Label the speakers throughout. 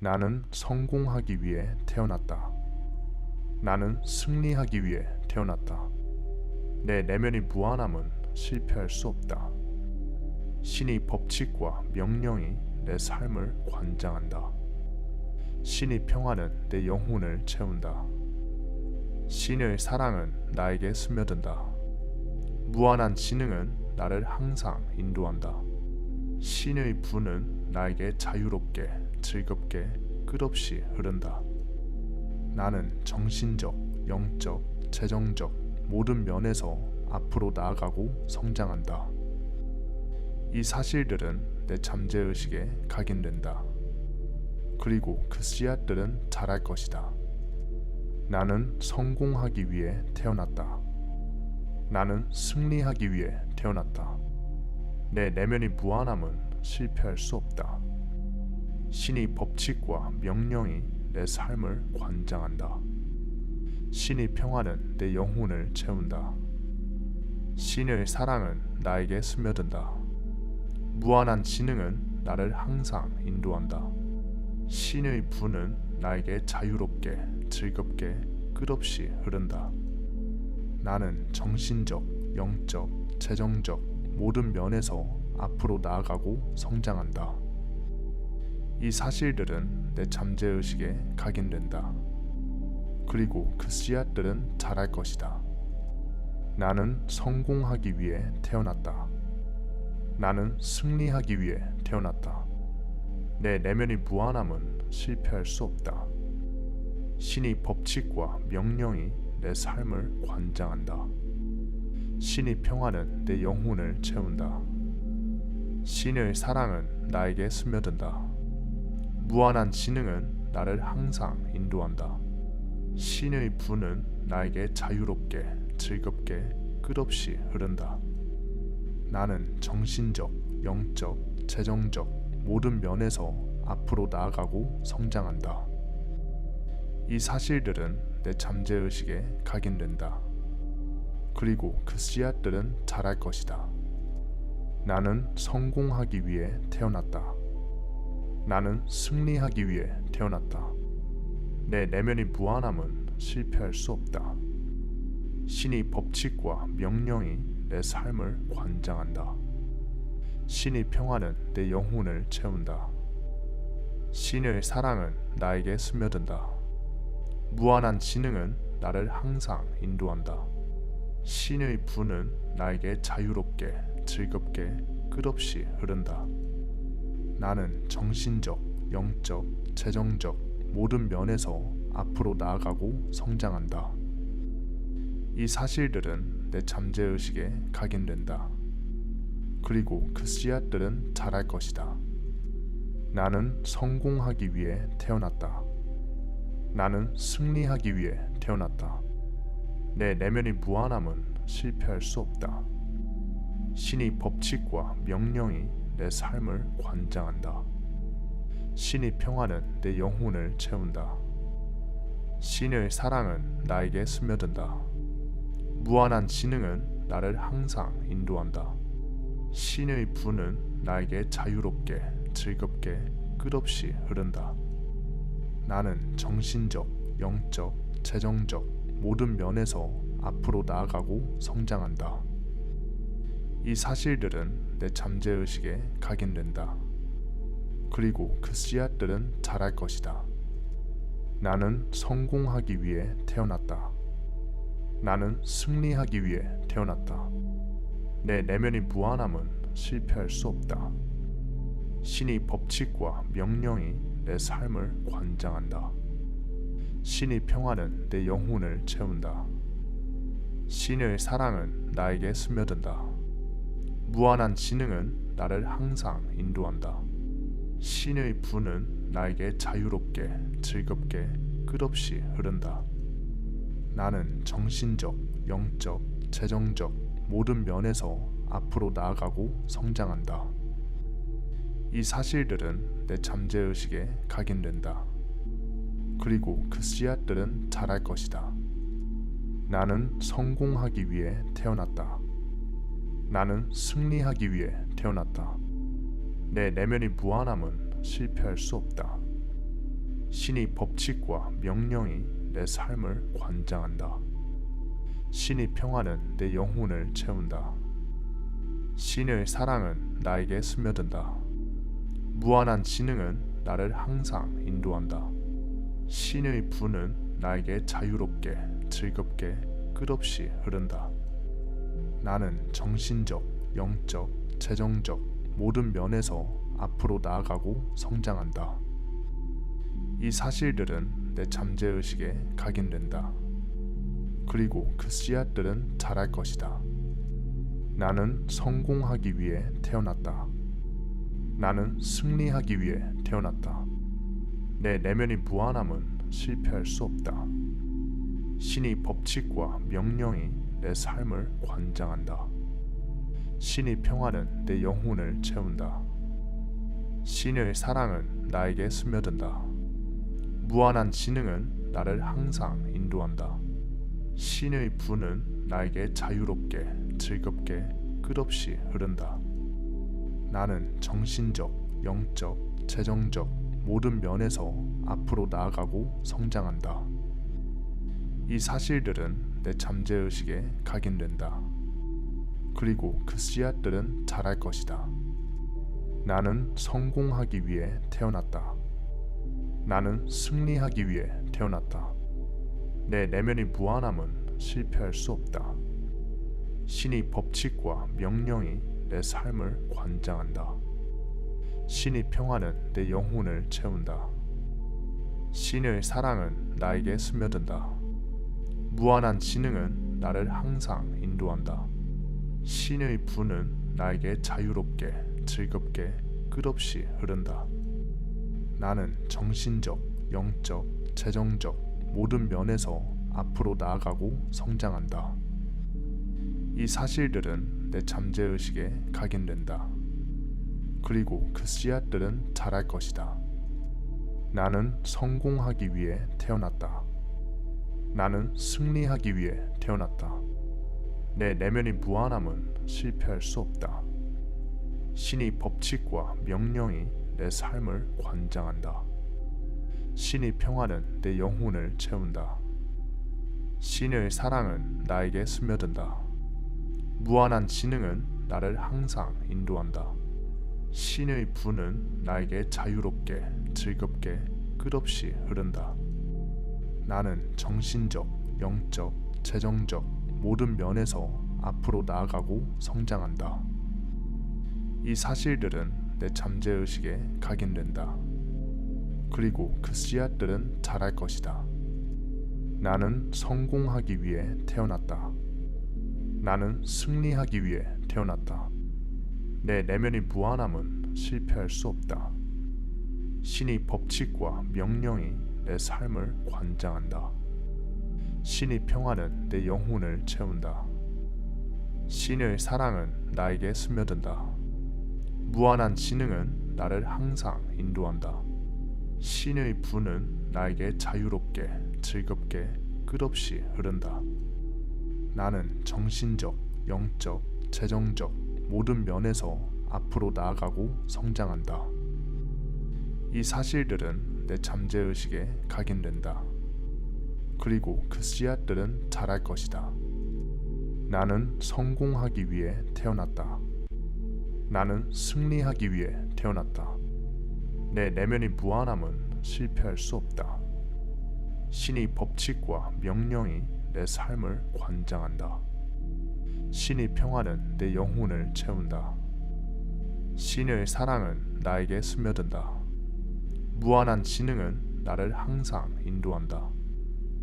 Speaker 1: 나는 성공하기 위해 태어났다. 나는 승리하기 위해 태어났다. 내 내면의 무한함은 실패할 수 없다. 신의 법칙과 명령이 내 삶을 관장한다. 신의 평화는 내 영혼을 채운다. 신의 사랑은 나에게 스며든다. 무한한 지능은 나를 항상 인도한다. 신의 분은 나에게 자유롭게, 즐겁게, 끝없이 흐른다. 나는 정신적, 영적, 재정적 모든 면에서 앞으로 나아가고 성장한다. 이 사실들은 내 잠재의식에 각인된다. 그리고 그 씨앗들은 자랄 것이다. 나는 성공하기 위해 태어났다. 나는 승리하기 위해 태어났다. 내 내면의 무한함은 실패할 수 없다. 신의 법칙과 명령이 내 삶을 관장한다. 신의 평화는 내 영혼을 채운다. 신의 사랑은 나에게 스며든다. 무한한 지능은 나를 항상 인도한다. 신의 분은 나에게 자유롭게, 즐겁게, 끝없이 흐른다. 나는 정신적, 영적, 재정적 모든 면에서 앞으로 나아가고 성장한다. 이 사실들은 내 잠재의식에 각인된다. 그리고 그 씨앗들은 자랄 것이다. 나는 성공하기 위해 태어났다. 나는 승리하기 위해 태어났다. 내 내면의 무한함은 실패할 수 없다. 신의 법칙과 명령이 내 삶을 관장한다. 신의 평화는 내 영혼을 채운다. 신의 사랑은 나에게 스며든다. 무한한 지능은 나를 항상 인도한다. 신의 분은 나에게 자유롭게, 즐겁게, 끝없이 흐른다. 나는 정신적, 영적, 재정적 모든 면에서 앞으로 나아가고 성장한다. 이 사실들은 내 잠재의식에 각인된다. 그리고 그 씨앗들은 자랄 것이다. 나는 성공하기 위해 태어났다. 나는 승리하기 위해 태어났다. 내 내면의 무한함은 실패할 수 없다. 신의 법칙과 명령이 내 삶을 관장한다. 신의 평화는 내 영혼을 채운다. 신의 사랑은 나에게 스며든다. 무한한 지능은 나를 항상 인도한다. 신의 분은 나에게 자유롭게, 즐겁게, 끝없이 흐른다. 나는 정신적, 영적, 재정적 모든 면에서 앞으로 나아가고 성장한다. 이 사실들은 내 잠재의식에 각인된다. 그리고 그 씨앗들은 자랄 것이다. 나는 성공하기 위해 태어났다. 나는 승리하기 위해 태어났다. 내 내면의 무한함은 실패할 수 없다. 신의 법칙과 명령이 내 삶을 관장한다. 신의 평화는 내 영혼을 채운다. 신의 사랑은 나에게 스며든다. 무한한 지능은 나를 항상 인도한다. 신의 분은 나에게 자유롭게, 즐겁게, 끝없이 흐른다. 나는 정신적, 영적, 재정적 모든 면에서 앞으로 나아가고 성장한다. 이 사실들은 내 잠재의식에 각인된다. 그리고 그 씨앗들은 자랄 것이다. 나는 성공하기 위해 태어났다. 나는 승리하기 위해 태어났다. 내 내면의 무한함은 실패할 수 없다. 신의 법칙과 명령이 내 삶을 관장한다. 신의 평화는 내 영혼을 채운다. 신의 사랑은 나에게 스며든다. 무한한 지능은 나를 항상 인도한다. 신의 분은 나에게 자유롭게, 즐겁게, 끝없이 흐른다. 나는 정신적, 영적, 재정적 모든 면에서 앞으로 나아가고 성장한다. 이 사실들은 내 잠재의식에 각인된다. 그리고 그 씨앗들은 자랄 것이다. 나는 성공하기 위해 태어났다. 나는 승리하기 위해 태어났다. 내 내면의 무한함은 실패할 수 없다. 신의 법칙과 명령이 내 삶을 관장한다. 신의 평화는 내 영혼을 채운다. 신의 사랑은 나에게 스며든다. 무한한 지능은 나를 항상 인도한다. 신의 분은 나에게 자유롭게, 즐겁게, 끝없이 흐른다. 나는 정신적, 영적, 재정적 모든 면에서 앞으로 나아가고 성장한다. 이 사실들은 내 잠재의식에 각인된다. 그리고 그 씨앗들은 자랄 것이다. 나는 성공하기 위해 태어났다. 나는 승리하기 위해 태어났다. 내 내면의 무한함은 실패할 수 없다. 신의 법칙과 명령이 내 삶을 관장한다. 신의 평화는 내 영혼을 채운다. 신의 사랑은 나에게 스며든다. 무한한 지능은 나를 항상 인도한다. 신의 분은 나에게 자유롭게, 즐겁게, 끝없이 흐른다. 나는 정신적, 영적, 재정적 모든 면에서 앞으로 나아가고 성장한다. 이 사실들은 내 잠재의식에 각인된다. 그리고 그 씨앗들은 자랄 것이다. 나는 성공하기 위해 태어났다. 나는 승리하기 위해 태어났다. 내 내면의 무한함은 실패할 수 없다. 신의 법칙과 명령이 내 삶을 관장한다. 신의 평화는 내 영혼을 채운다. 신의 사랑은 나에게 스며든다. 무한한 지능은 나를 항상 인도한다. 신의 분은 나에게 자유롭게, 즐겁게, 끝없이 흐른다. 나는 정신적, 영적, 재정적 모든 면에서 앞으로 나아가고 성장한다. 이 사실들은 내 잠재의식에 각인된다. 그리고 그 씨앗들은 자랄 것이다. 나는 성공하기 위해 태어났다. 나는 승리하기 위해 태어났다. 내 내면의 무한함은 실패할 수 없다. 신의 법칙과 명령이 내 삶을 관장한다. 신의 평화는 내 영혼을 채운다. 신의 사랑은 나에게 스며든다. 무한한 지능은 나를 항상 인도한다. 신의 분은 나에게 자유롭게, 즐겁게, 끝없이 흐른다. 나는 정신적, 영적, 재정적 모든 면에서 앞으로 나아가고 성장한다. 이 사실들은 내 잠재의식에 각인된다. 그리고 그 씨앗들은 자랄 것이다. 나는 성공하기 위해 태어났다. 나는 승리하기 위해 태어났다. 내 내면의 무한함은 실패할 수 없다. 신의 법칙과 명령이 내 삶을 관장한다. 신의 평화는 내 영혼을 채운다. 신의 사랑은 나에게 스며든다. 무한한 지능은 나를 항상 인도한다. 신의 분은 나에게 자유롭게, 즐겁게, 끝없이 흐른다. 나는 정신적, 영적, 재정적 모든 면에서 앞으로 나아가고 성장한다. 이 사실들은 내 잠재의식에 각인된다. 그리고 그 씨앗들은 자랄 것이다. 나는 성공하기 위해 태어났다. 나는 승리하기 위해 태어났다. 내 내면의 무한함은 실패할 수 없다. 신의 법칙과 명령이 내 삶을 관장한다. 신의 평화는 내 영혼을 채운다. 신의 사랑은 나에게 스며든다. 무한한 지능은 나를 항상 인도한다.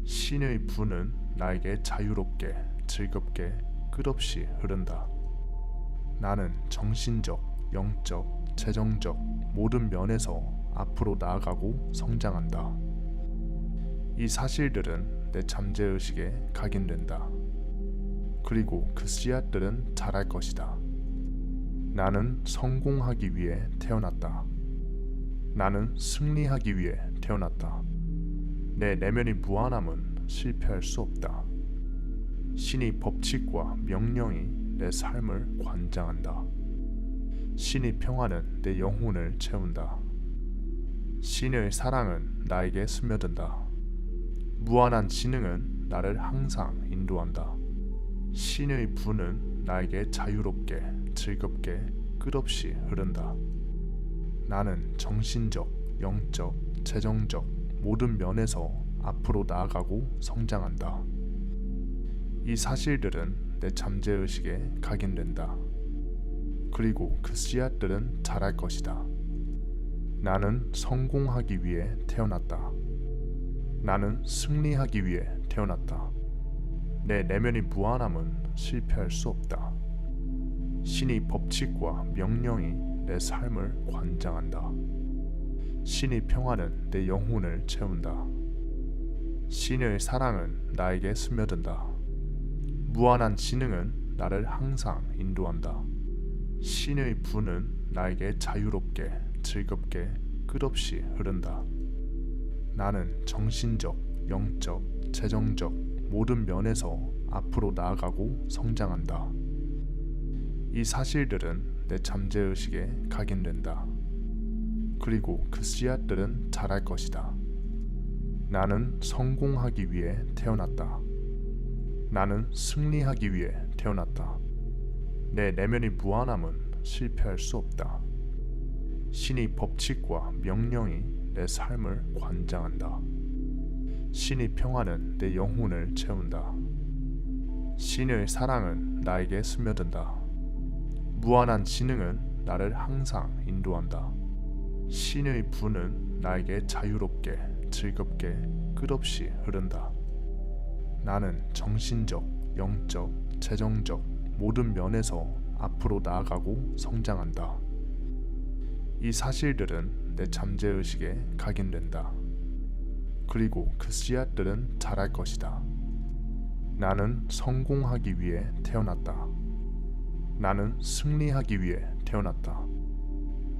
Speaker 1: 신의 분은 나에게 자유롭게, 즐겁게, 끝없이 흐른다. 나는 정신적, 영적, 재정적 모든 면에서 앞으로 나아가고 성장한다. 이 사실들은 내 잠재의식에 각인된다. 그리고 그 씨앗들은 자랄 것이다. 나는 성공하기 위해 태어났다. 나는 승리하기 위해 태어났다. 내 내면의 무한함은 실패할 수 없다. 신의 법칙과 명령이 내 삶을 관장한다. 신의 평화는 내 영혼을 채운다. 신의 사랑은 나에게 스며든다. 무한한 지능은 나를 항상 인도한다. 신의 부는 나에게 자유롭게, 즐겁게, 끝없이 흐른다. 나는 정신적, 영적, 재정적 모든 면에서 앞으로 나아가고 성장한다. 이 사실들은 내 잠재의식에 각인된다. 그리고 그 씨앗들은 자랄 것이다. 나는 성공하기 위해 태어났다. 나는 승리하기 위해 태어났다. 내 내면의 무한함은 실패할 수 없다. 신의 법칙과 명령이 내 삶을 관장한다. 신의 평화는 내 영혼을 채운다. 신의 사랑은 나에게 스며든다. 무한한 지능은 나를 항상 인도한다. 신의 부는 나에게 자유롭게, 즐겁게, 끝없이 흐른다. 나는 정신적, 영적, 재정적 모든 면에서 앞으로 나아가고 성장한다. 이 사실들은 내 잠재의식에 각인된다. 그리고 그 씨앗들은 자랄 것이다. 나는 성공하기 위해 태어났다. 나는 승리하기 위해 태어났다. 내 내면의 무한함은 실패할 수 없다. 신의 법칙과 명령이 내 삶을 관장한다. 신의 평화는 내 영혼을 채운다. 신의 사랑은 나에게 스며든다. 무한한 지능은 나를 항상 인도한다. 신의 부는 나에게 자유롭게, 즐겁게, 끝없이 흐른다. 나는 정신적, 영적, 재정적 모든 면에서 앞으로 나아가고 성장한다. 이 사실들은 내 잠재의식에 각인된다. 그리고 그 씨앗들은 자랄 것이다. 나는 성공하기 위해 태어났다. 나는 승리하기 위해 태어났다.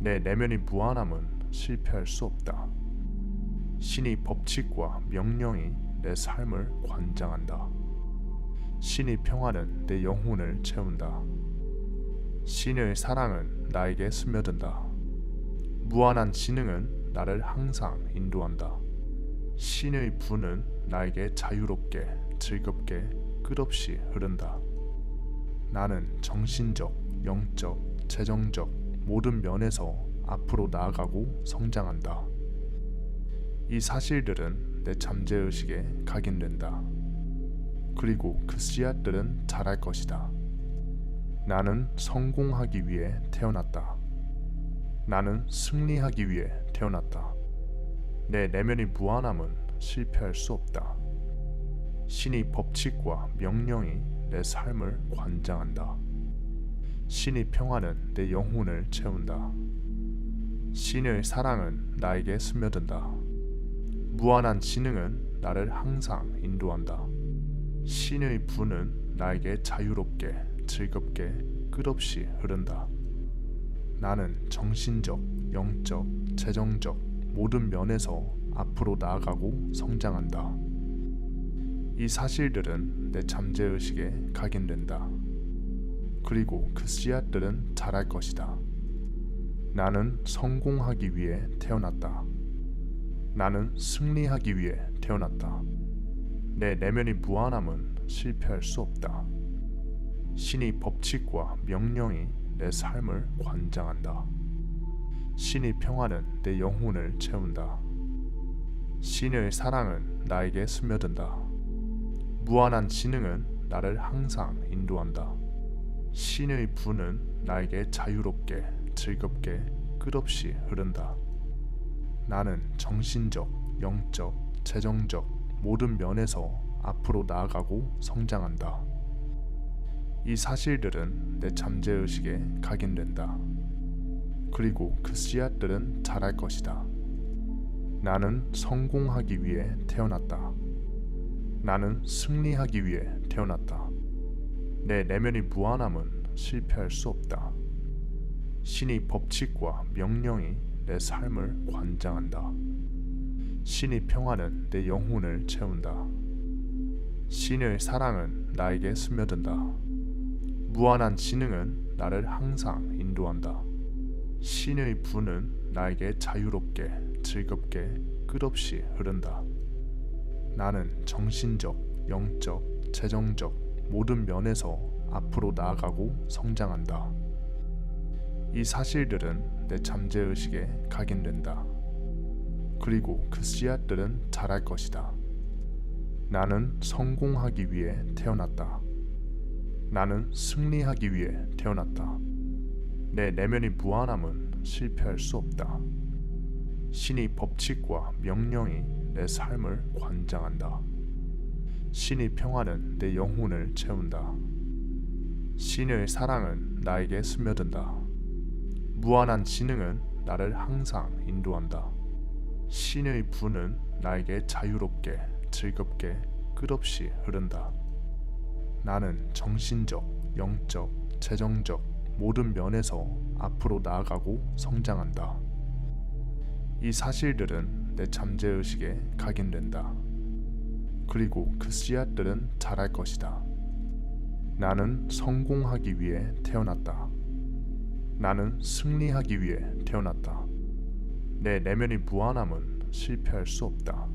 Speaker 1: 내 내면의 무한함은 실패할 수 없다. 신의 법칙과 명령이 내 삶을 관장한다. 신의 평화는 내 영혼을 채운다. 신의 사랑은 나에게 스며든다. 무한한 지능은 나를 항상 인도한다. 신의 부는 나에게 자유롭게, 즐겁게, 끝없이 흐른다. 나는 정신적, 영적, 재정적 모든 면에서 앞으로 나아가고 성장한다. 이 사실들은 내 잠재의식에 각인된다. 그리고 그 씨앗들은 자랄 것이다. 나는 성공하기 위해 태어났다. 나는 승리하기 위해 태어났다. 내 내면의 무한함은 실패할 수 없다. 신의 법칙과 명령이 내 삶을 관장한다. 신의 평화는 내 영혼을 채운다. 신의 사랑은 나에게 스며든다. 무한한 지능은 나를 항상 인도한다. 신의 부는 나에게 자유롭게, 즐겁게, 끝없이 흐른다. 나는 정신적, 영적, 재정적 모든 면에서 앞으로 나아가고 성장한다. 이 사실들은 내 잠재의식에 각인된다. 그리고 그 씨앗들은 자랄 것이다. 나는 성공하기 위해 태어났다. 나는 승리하기 위해 태어났다. 내 내면의 무한함은 실패할 수 없다. 신의 법칙과 명령이 내 삶을 관장한다. 신의 평화는 내 영혼을 채운다. 신의 사랑은 나에게 스며든다. 무한한 지능은 나를 항상 인도한다. 신의 부는 나에게 자유롭게, 즐겁게, 끝없이 흐른다. 나는 정신적, 영적, 재정적 모든 면에서 앞으로 나아가고 성장한다. 이 사실들은 내 잠재의식에 각인된다. 그리고 그 씨앗들은 자랄 것이다. 나는 성공하기 위해 태어났다. 나는 승리하기 위해 태어났다. 내 내면의 무한함은 실패할 수 없다. 신의 법칙과 명령이 내 삶을 관장한다. 신의 평화는 내 영혼을 채운다. 신의 사랑은 나에게 스며든다. 무한한 지능은 나를 항상 인도한다. 신의 부는 나에게 자유롭게, 즐겁게, 끝없이 흐른다. 나는 정신적, 영적, 재정적 모든 면에서 앞으로 나아가고 성장한다. 이 사실들은 내 잠재의식에 각인된다. 그리고 그 씨앗들은 자랄 것이다. 나는 성공하기 위해 태어났다. 나는 승리하기 위해 태어났다. 내 내면의 무한함은 실패할 수 없다. 신의 법칙과 명령이 내 삶을 관장한다. 신의 평화는 내 영혼을 채운다. 신의 사랑은 나에게 스며든다. 무한한 지능은 나를 항상 인도한다. 신의 분은 나에게 자유롭게, 즐겁게, 끝없이 흐른다. 나는 정신적, 영적, 재정적 모든 면에서 앞으로 나아가고 성장한다. 이 사실들은 내 잠재의식에 각인된다. 그리고 그 씨앗들은 자랄 것이다. 나는 성공하기 위해 태어났다. 나는 승리하기 위해 태어났다. 내 내면의 무한함은 실패할 수 없다.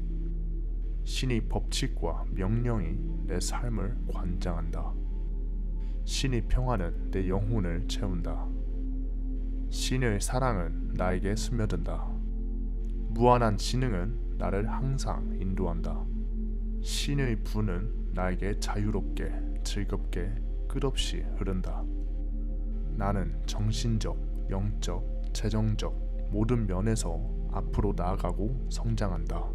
Speaker 1: 신의 법칙과 명령이 내 삶을 관장한다. 신의 평화는 내 영혼을 채운다. 신의 사랑은 나에게 스며든다. 무한한 지능은 나를 항상 인도한다. 신의 분은 나에게 자유롭게, 즐겁게, 끝없이 흐른다. 나는 정신적, 영적, 재정적 모든 면에서 앞으로 나아가고 성장한다.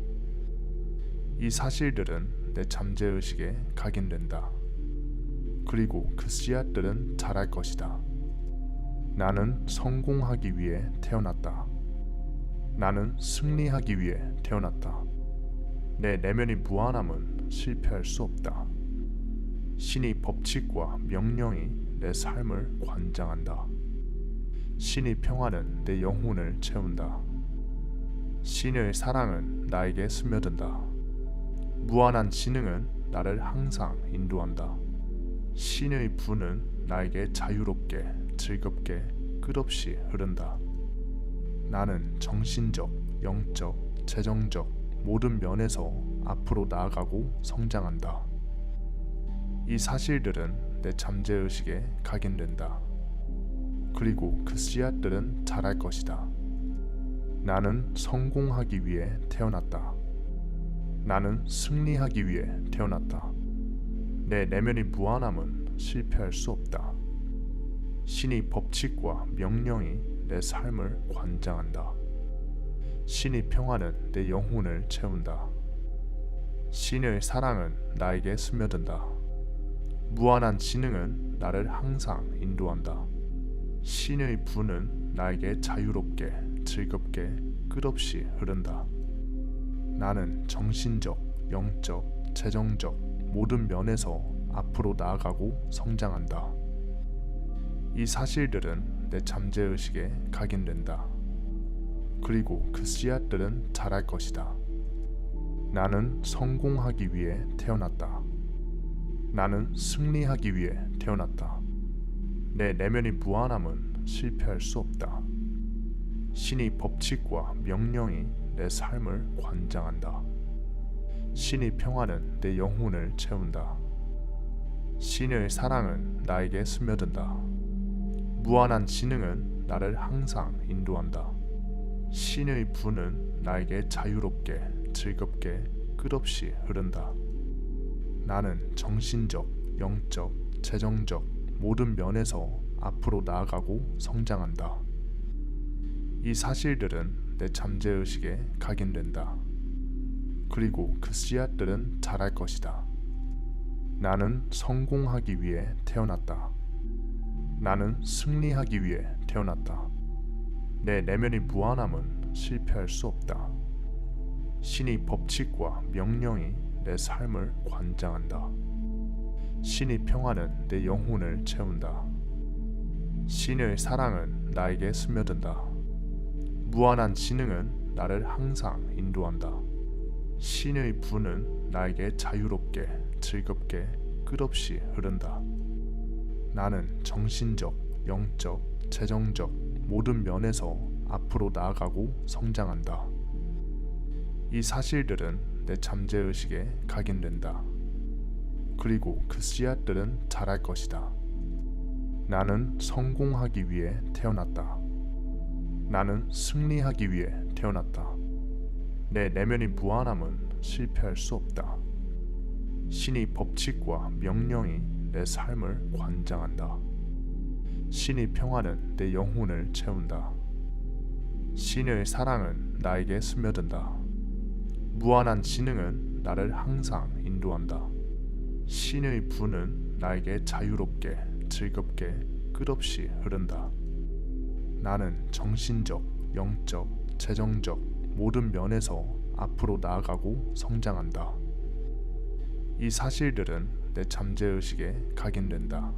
Speaker 1: 이 사실들은 내 잠재의식에 각인된다. 그리고 그 씨앗들은 자랄 것이다. 나는 성공하기 위해 태어났다. 나는 승리하기 위해 태어났다. 내 내면의 무한함은 실패할 수 없다. 신의 법칙과 명령이 내 삶을 관장한다. 신의 평화는 내 영혼을 채운다. 신의 사랑은 나에게 스며든다. 무한한 지능은 나를 항상 인도한다. 신의 분은 나에게 자유롭게, 즐겁게, 끝없이 흐른다. 나는 정신적, 영적, 재정적 모든 면에서 앞으로 나아가고 성장한다. 이 사실들은 내 잠재의식에 각인된다. 그리고 그 씨앗들은 자랄 것이다. 나는 성공하기 위해 태어났다. 나는 승리하기 위해 태어났다. 내 내면의 무한함은 실패할 수 없다. 신의 법칙과 명령이 내 삶을 관장한다. 신의 평화는 내 영혼을 채운다. 신의 사랑은 나에게 스며든다. 무한한 지능은 나를 항상 인도한다. 신의 분은 나에게 자유롭게, 즐겁게, 끝없이 흐른다. 나는 정신적, 영적, 재정적 모든 면에서 앞으로 나아가고 성장한다. 이 사실들은 내 잠재의식에 각인된다. 그리고 그 씨앗들은 자랄 것이다. 나는 성공하기 위해 태어났다. 나는 승리하기 위해 태어났다. 내 내면의 무한함은 실패할 수 없다. 신의 법칙과 명령이 내 삶을 관장한다. 신의 평화는 내 영혼을 채운다. 신의 사랑은 나에게 스며든다. 무한한 지능은 나를 항상 인도한다. 신의 분은 나에게 자유롭게, 즐겁게, 끝없이 흐른다. 나는 정신적, 영적, 재정적 모든 면에서 앞으로 나아가고 성장한다. 이 사실들은 내 잠재의식에 각인된다. 그리고 그 씨앗들은 자랄 것이다. 나는 성공하기 위해 태어났다. 나는 승리하기 위해 태어났다. 내 내면의 무한함은 실패할 수 없다. 신의 법칙과 명령이 내 삶을 관장한다. 신의 평화는 내 영혼을 채운다. 신의 사랑은 나에게 스며든다. 무한한 지능은 나를 항상 인도한다. 신의 분은 나에게 자유롭게, 즐겁게, 끝없이 흐른다. 나는 정신적, 영적, 재정적 모든 면에서 앞으로 나아가고 성장한다. 이 사실들은 내 잠재의식에 각인된다. 그리고 그 씨앗들은 자랄 것이다. 나는 성공하기 위해 태어났다. 나는 승리하기 위해 태어났다. 내 내면의 무한함은 실패할 수 없다. 신의 법칙과 명령이 내 삶을 관장한다. 신의 평화는 내 영혼을 채운다. 신의 사랑은 나에게 스며든다. 무한한 지능은 나를 항상 인도한다. 신의 분은 나에게 자유롭게, 즐겁게, 끝없이 흐른다. 나는 정신적, 영적, 재정적 모든 면에서 앞으로 나아가고 성장한다. 이 사실들은 내 잠재의식에 각인된다.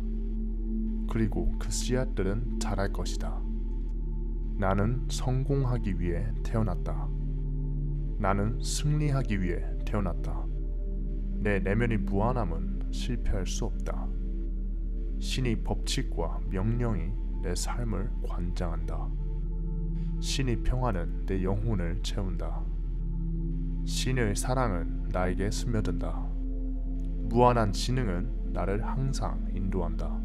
Speaker 1: 그리고 그 씨앗들은 자랄 것이다. 나는 성공하기 위해 태어났다. 나는 승리하기 위해 태어났다. 내 내면의 무한함은 실패할 수 없다. 신의 법칙과 명령이 내 삶을 관장한다. 신의 평화는 내 영혼을 채운다. 신의 사랑은 나에게 스며든다. 무한한 지능은 나를 항상 인도한다.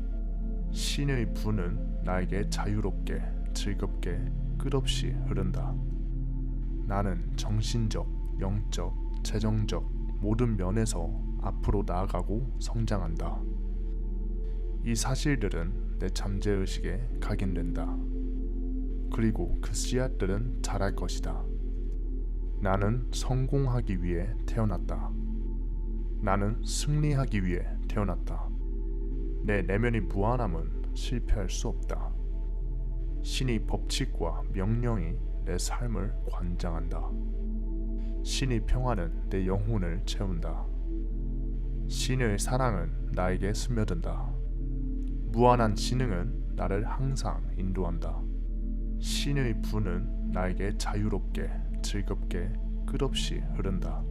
Speaker 1: 신의 분은 나에게 자유롭게, 즐겁게, 끝없이 흐른다. 나는 정신적, 영적, 재정적 모든 면에서 앞으로 나아가고 성장한다. 이 사실들은 내 잠재의식에 각인된다. 그리고 그 씨앗들은 자랄 것이다. 나는 성공하기 위해 태어났다. 나는 승리하기 위해 태어났다. 내 내면의 무한함은 실패할 수 없다. 신의 법칙과 명령이 내 삶을 관장한다. 신의 평화는 내 영혼을 채운다. 신의 사랑은 나에게 스며든다. 무한한 지능은 나를 항상 인도한다. 신의 분은 나에게 자유롭게, 즐겁게, 끝없이 흐른다.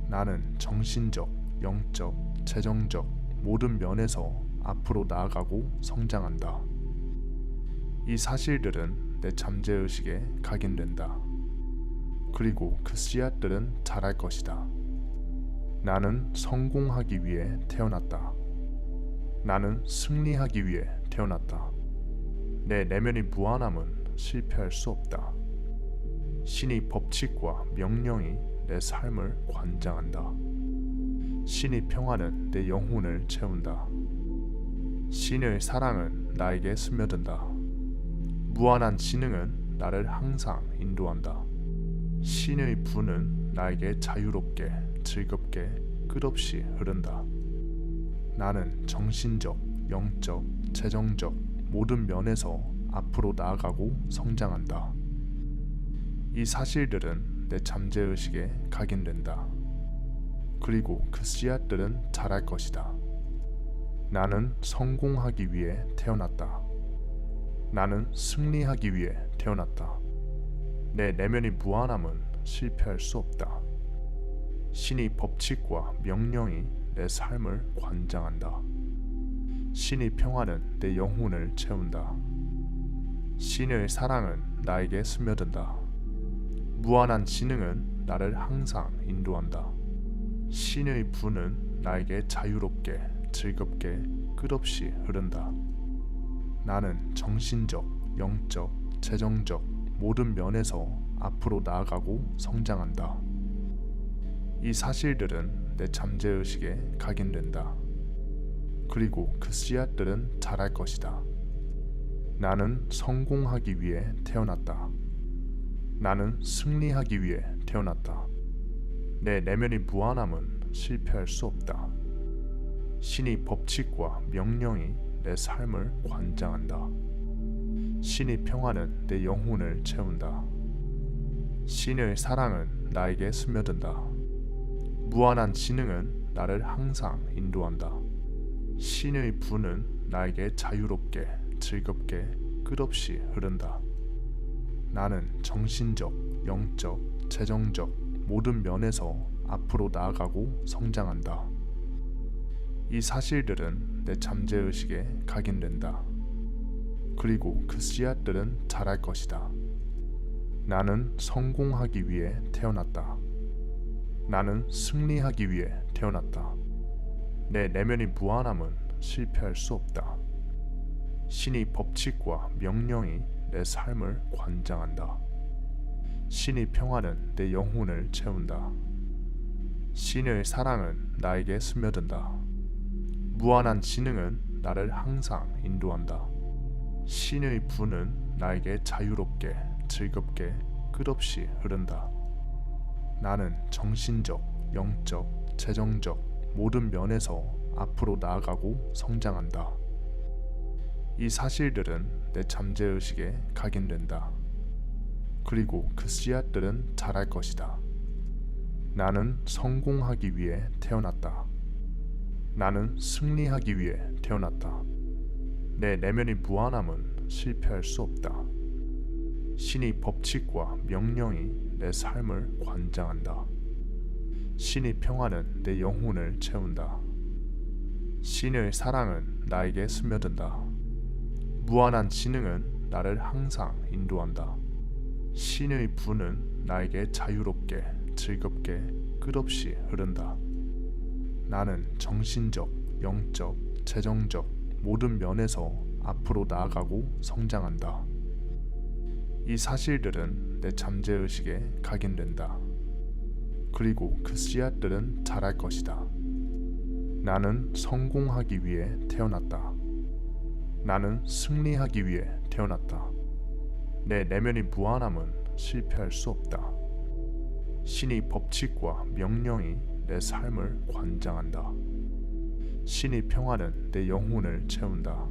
Speaker 1: 나는 정신적, 영적, 재정적 모든 면에서 앞으로 나아가고 성장한다. 이 사실들은 내 잠재의식에 각인된다. 그리고 그 씨앗들은 자랄 것이다. 나는 성공하기 위해 태어났다. 나는 승리하기 위해 태어났다. 내 내면의 무한함은 실패할 수 없다. 신의 법칙과 명령이 내 삶을 관장한다. 신의 평화는 내 영혼을 채운다. 신의 사랑은 나에게 스며든다. 무한한 지능은 나를 항상 인도한다. 신의 분은 나에게 자유롭게, 즐겁게, 끝없이 흐른다. 나는 정신적, 영적, 재정적 모든 면에서 앞으로 나아가고 성장한다. 이 사실들은 내 잠재의식에 각인된다. 그리고 그 씨앗들은 자랄 것이다. 나는 성공하기 위해 태어났다. 나는 승리하기 위해 태어났다. 내 내면의 무한함은 실패할 수 없다. 신의 법칙과 명령이 내 삶을 관장한다. 신의 평화는 내 영혼을 채운다. 신의 사랑은 나에게 스며든다. 무한한 지능은 나를 항상 인도한다. 신의 분은 나에게 자유롭게, 즐겁게, 끝없이 흐른다. 나는 정신적, 영적, 재정적 모든 면에서 앞으로 나아가고 성장한다. 이 사실들은 내 잠재의식에 각인된다. 그리고 그 씨앗들은 자랄 것이다. 나는 성공하기 위해 태어났다. 나는 승리하기 위해 태어났다. 내 내면의 무한함은 실패할 수 없다. 신의 법칙과 명령이 내 삶을 관장한다. 신의 평화는 내 영혼을 채운다. 신의 사랑은 나에게 스며든다. 무한한 지능은 나를 항상 인도한다. 신의 분은 나에게 자유롭게, 즐겁게, 끝없이 흐른다. 나는 정신적, 영적, 재정적 모든 면에서 앞으로 나아가고 성장한다. 이 사실들은 내 잠재의식에 각인된다. 그리고 그 씨앗들은 자랄 것이다. 나는 성공하기 위해 태어났다. 나는 승리하기 위해 태어났다. 내 내면의 무한함은 실패할 수 없다. 신의 법칙과 명령이 내 삶을 관장한다. 신의 평화는 내 영혼을 채운다. 신의 사랑은 나에게 스며든다. 무한한 지능은 나를 항상 인도한다. 신의 부는 나에게 자유롭게, 즐겁게, 끝없이 흐른다. 나는 정신적, 영적, 재정적 모든 면에서 앞으로 나아가고 성장한다. 이 사실들은 내 잠재의식에 각인된다. 그리고 그 씨앗들은 자랄 것이다. 나는 성공하기 위해 태어났다. 나는 승리하기 위해 태어났다. 내 내면의 무한함은 실패할 수 없다. 신의 법칙과 명령이 내 삶을 관장한다. 신의 평화는 내 영혼을 채운다. 신의 사랑은 나에게 스며든다. 무한한 지능은 나를 항상 인도한다. 신의 부는 나에게 자유롭게, 즐겁게, 끝없이 흐른다. 나는 정신적, 영적, 재정적 모든 면에서 앞으로 나아가고 성장한다. 이 사실들은 내 잠재의식에 각인된다. 그리고 그 씨앗들은 자랄 것이다. 나는 성공하기 위해 태어났다. 나는 승리하기 위해 태어났다. 내 내면의 무한함은 실패할 수 없다. 신의 법칙과 명령이 내 삶을 관장한다. 신의 평화는 내 영혼을 채운다.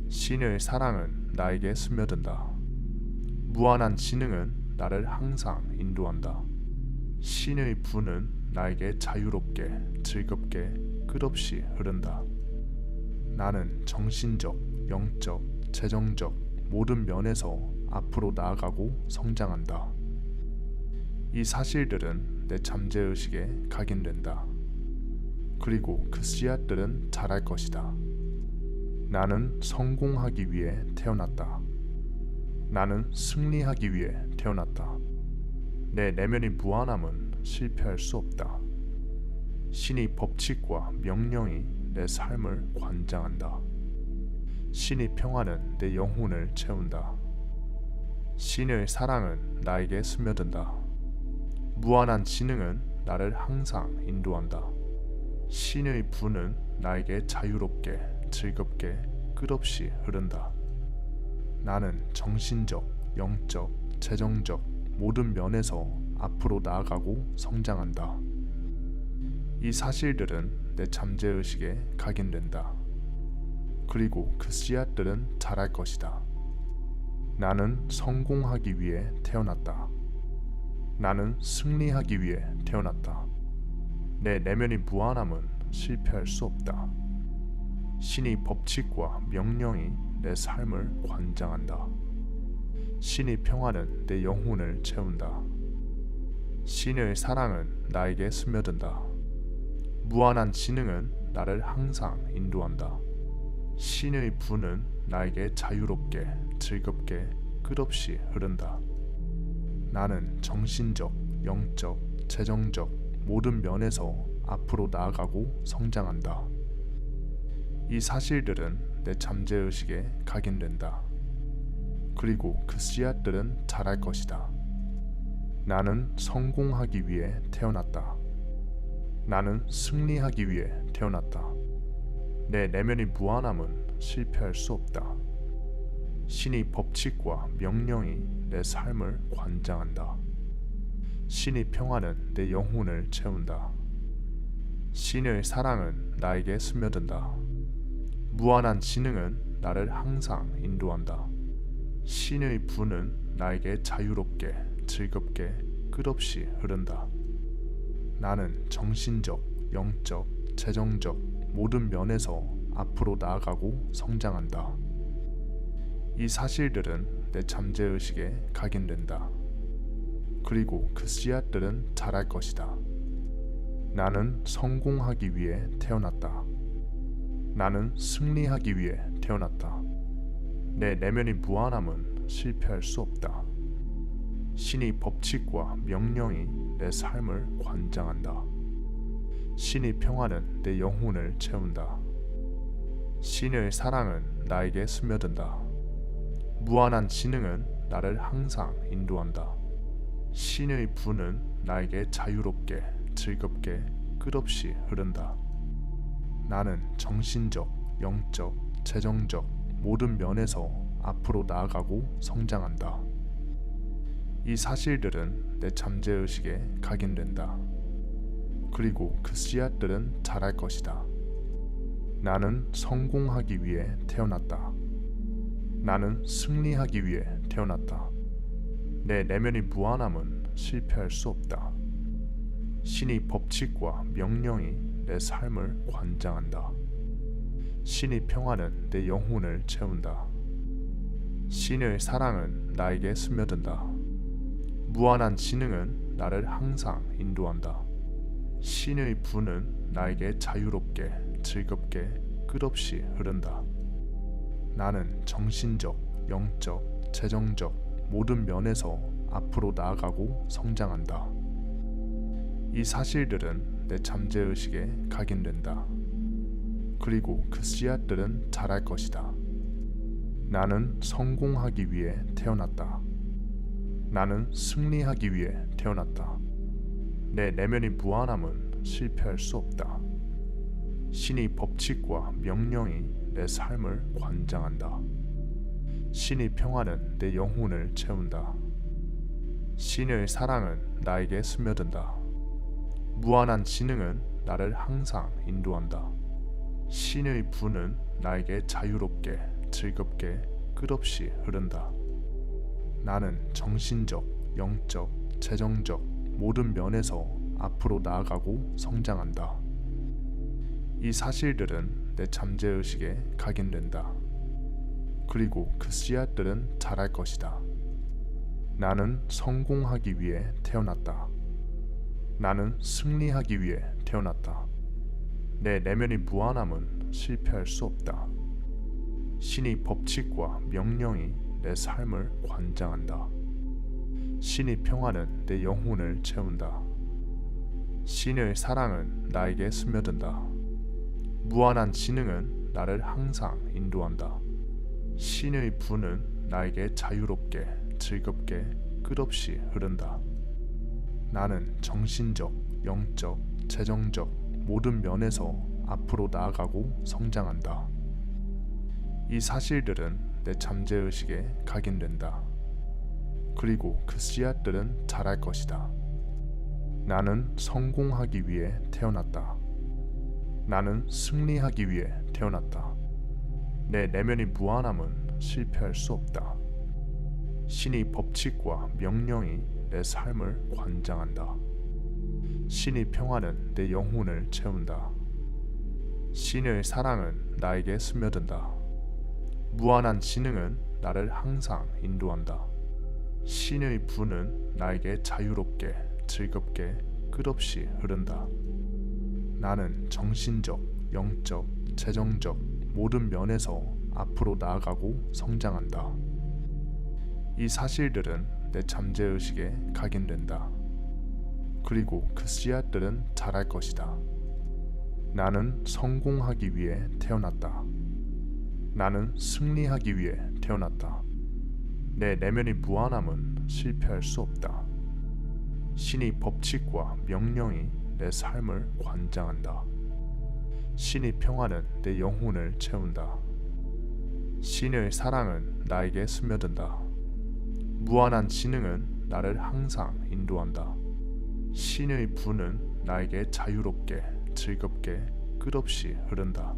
Speaker 1: 신의 사랑은 나에게 스며든다. 무한한 지능은 나를 항상 인도한다. 신의 부는 나에게 자유롭게, 즐겁게, 끝없이 흐른다. 나는 정신적, 영적, 재정적 모든 면에서 앞으로 나아가고 성장한다. 이 사실들은 내 잠재의식에 각인된다. 그리고 그 씨앗들은 자랄 것이다. 나는 성공하기 위해 태어났다. 나는 승리하기 위해 태어났다. 내 내면의 무한함은 실패할 수 없다. 신의 법칙과 명령이 내 삶을 관장한다. 신의 평화는 내 영혼을 채운다. 신의 사랑은 나에게 스며든다. 무한한 지능은 나를 항상 인도한다. 신의 부는 나에게 자유롭게, 즐겁게, 끝없이 흐른다. 나는 정신적, 영적, 재정적 모든 면에서 앞으로 나아가고 성장한다. 이 사실들은 내 잠재의식에 각인된다. 그리고 그 씨앗들은 자랄 것이다. 나는 성공하기 위해 태어났다. 나는 승리하기 위해 태어났다. 내 내면의 무한함은 실패할 수 없다. 신의 법칙과 명령이 내 삶을 관장한다. 신의 평화는 내 영혼을 채운다. 신의 사랑은 나에게 스며든다. 무한한 지능은 나를 항상 인도한다. 신의 부는 나에게 자유롭게, 즐겁게, 끝없이 흐른다. 나는 정신적, 영적, 재정적 모든 면에서 앞으로 나아가고 성장한다. 이 사실들은 내 잠재의식에 각인된다. 그리고 그 씨앗들은 자랄 것이다. 나는 성공하기 위해 태어났다. 나는 승리하기 위해 태어났다. 내 내면의 무한함은 실패할 수 없다. 신의 법칙과 명령이 내 삶을 관장한다. 신의 평화는 내 영혼을 채운다. 신의 사랑은 나에게 스며든다. 무한한 지능은 나를 항상 인도한다. 신의 부는 나에게 자유롭게, 즐겁게, 끝없이 흐른다. 나는 정신적, 영적, 재정적 모든 면에서 앞으로 나아가고 성장한다. 이 사실들은 내 잠재의식에 각인된다. 그리고 그 씨앗들은 자랄 것이다. 나는 성공하기 위해 태어났다. 나는 승리하기 위해 태어났다. 내 내면의 무한함은 실패할 수 없다. 신의 법칙과 명령이 내 삶을 관장한다. 신의 평화는 내 영혼을 채운다. 신의 사랑은 나에게 스며든다. 무한한 지능은 나를 항상 인도한다. 신의 부는 나에게 자유롭게, 즐겁게, 끝없이 흐른다. 나는 정신적, 영적, 재정적 모든 면에서 앞으로 나아가고 성장한다. 이 사실들은 내 잠재의식에 각인된다. 그리고 그 씨앗들은 자랄 것이다. 나는 성공하기 위해 태어났다. 나는 승리하기 위해 태어났다. 내 내면의 무한함은 실패할 수 없다. 신의 법칙과 명령이 내 삶을 관장한다. 신의 평화는 내 영혼을 채운다. 신의 사랑은 나에게 스며든다. 무한한 지능은 나를 항상 인도한다. 신의 부는 나에게 자유롭게, 즐겁게, 끝없이 흐른다. 나는 정신적, 영적, 재정적 모든 면에서 앞으로 나아가고 성장한다. 이 사실들은 내 잠재의식에 각인된다. 그리고 그 씨앗들은 자랄 것이다. 나는 성공하기 위해 태어났다. 나는 승리하기 위해 태어났다. 내 내면의 무한함은 실패할 수 없다. 신의 법칙과 명령이 내 삶을 관장한다. 신의 평화는 내 영혼을 채운다. 신의 사랑은 나에게 스며든다. 무한한 지능은 나를 항상 인도한다. 신의 부는 나에게 자유롭게, 즐겁게, 끝없이 흐른다. 나는 정신적, 영적, 재정적 모든 면에서 앞으로 나아가고 성장한다. 이 사실들은 내 잠재의식에 각인된다. 그리고 그 씨앗들은 자랄 것이다. 나는 성공하기 위해 태어났다. 나는 승리하기 위해 태어났다. 내 내면의 무한함은 실패할 수 없다. 신의 법칙과 명령이 내 삶을 관장한다. 신의 평화는 내 영혼을 채운다. 신의 사랑은 나에게 스며든다. 무한한 지능은 나를 항상 인도한다. 신의 부는 나에게 자유롭게, 즐겁게, 끝없이 흐른다. 나는 정신적, 영적, 재정적 모든 면에서 앞으로 나아가고 성장한다. 이 사실들은 내 잠재의식에 각인된다. 그리고 그 씨앗들은 자랄 것이다. 나는 성공하기 위해 태어났다. 나는 승리하기 위해 태어났다. 내 내면의 무한함은 실패할 수 없다. 신의 법칙과 명령이 내 삶을 관장한다. 신의 평화는 내 영혼을 채운다. 신의 사랑은 나에게 스며든다. 무한한 지능은 나를 항상 인도한다. 신의 부는 나에게 자유롭게, 즐겁게, 끝없이 흐른다. 나는 정신적, 영적, 재정적 모든 면에서 앞으로 나아가고 성장한다. 이 사실들은 내 잠재의식에 각인된다. 그리고 그 씨앗들은 자랄 것이다. 나는 성공하기 위해 태어났다. 나는 승리하기 위해 태어났다. 내 내면의 무한함은 실패할 수 없다. 신의 법칙과 명령이 내 삶을 관장한다. 신의 평화는 내 영혼을 채운다. 신의 사랑은 나에게 스며든다. 무한한 지능은 나를 항상 인도한다. 신의 부는 나에게 자유롭게, 즐겁게, 끝없이 흐른다.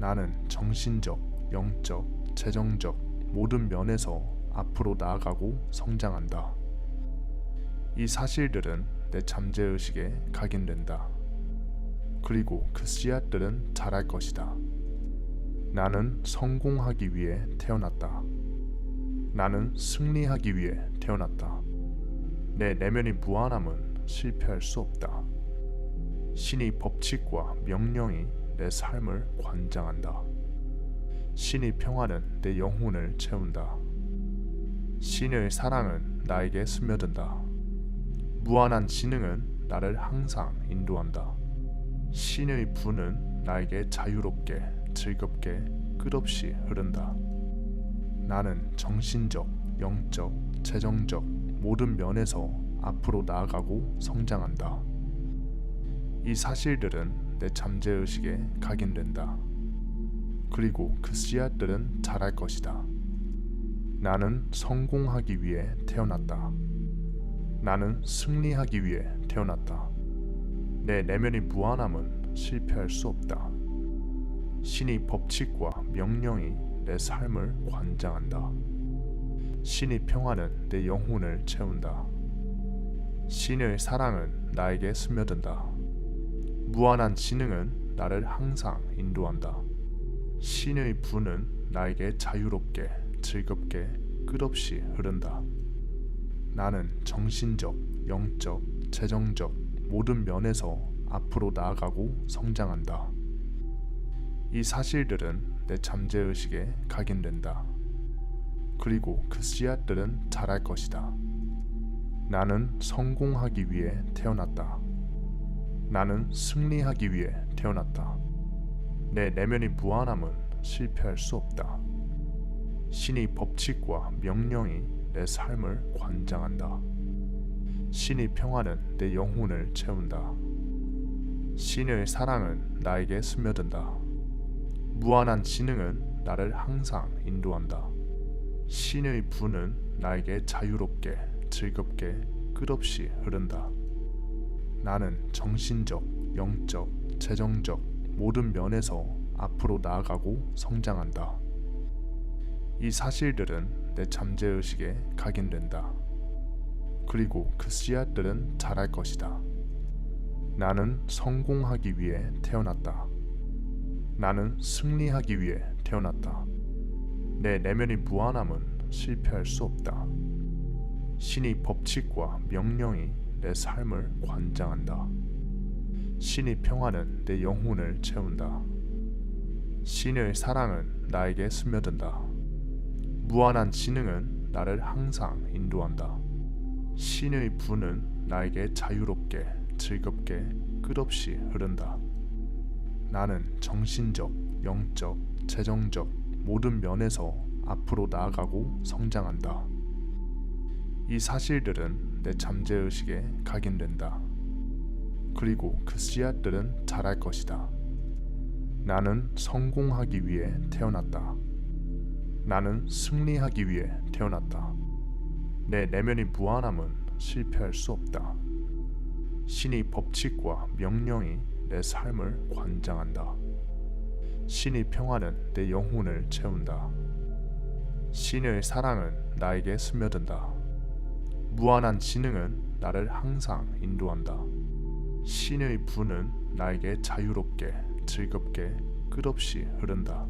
Speaker 1: 나는 정신적, 영적, 재정적 모든 면에서 앞으로 나아가고 성장한다. 이 사실들은 내 잠재의식에 각인된다. 그리고 그 씨앗들은 자랄 것이다. 나는 성공하기 위해 태어났다. 나는 승리하기 위해 태어났다. 내 내면의 무한함은 실패할 수 없다. 신의 법칙과 명령이 내 삶을 관장한다. 신의 평화는 내 영혼을 채운다. 신의 사랑은 나에게 스며든다. 무한한 지능은 나를 항상 인도한다. 신의 부는 나에게 자유롭게, 즐겁게, 끝없이 흐른다. 나는 정신적, 영적, 재정적 모든 면에서 앞으로 나아가고 성장한다. 이 사실들은 내 잠재의식에 각인된다. 그리고 그 씨앗들은 자랄 것이다. 나는 성공하기 위해 태어났다. 나는 승리하기 위해 태어났다. 내 내면의 무한함은 실패할 수 없다. 신의 법칙과 명령이 내 삶을 관장한다. 신의 평화는 내 영혼을 채운다. 신의 사랑은 나에게 스며든다. 무한한 지능은 나를 항상 인도한다. 신의 부는 나에게 자유롭게, 즐겁게, 끝없이 흐른다. 나는 정신적, 영적, 재정적 모든 면에서 앞으로 나아가고 성장한다. 이 사실들은 내 잠재의식에 각인된다. 그리고 그 씨앗들은 자랄 것이다. 나는 성공하기 위해 태어났다. 나는 승리하기 위해 태어났다. 내 내면의 무한함은 실패할 수 없다. 신의 법칙과 명령이 내 삶을 관장한다. 신의 평화는 내 영혼을 채운다. 신의 사랑은 나에게 스며든다. 무한한 지능은 나를 항상 인도한다. 신의 부는 나에게 자유롭게, 즐겁게, 끝없이 흐른다. 나는 정신적, 영적, 재정적 모든 면에서 앞으로 나아가고 성장한다. 이 사실들은 내 잠재의식에 각인된다. 그리고 그 씨앗들은 자랄 것이다. 나는 성공하기 위해 태어났다. 나는 승리하기 위해 태어났다. 내 내면의 무한함은 실패할 수 없다. 신의 법칙과 명령이 내 삶을 관장한다. 신의 평화는 내 영혼을 채운다. 신의 사랑은 나에게 스며든다. 무한한 지능은 나를 항상 인도한다. 신의 부는 나에게 자유롭게, 즐겁게, 끝없이 흐른다. 나는 정신적, 영적, 재정적 모든 면에서 앞으로 나아가고 성장한다. 이 사실들은 내 잠재의식에 각인된다. 그리고 그 씨앗들은 자랄 것이다. 나는 성공하기 위해 태어났다. 나는 승리하기 위해 태어났다. 내 내면의 무한함은 실패할 수 없다. 신의 법칙과 명령이 내 삶을 관장한다. 신의 평화는 내 영혼을 채운다. 신의 사랑은 나에게 스며든다. 무한한 지능은 나를 항상 인도한다. 신의 부는 나에게 자유롭게, 즐겁게, 끝없이 흐른다.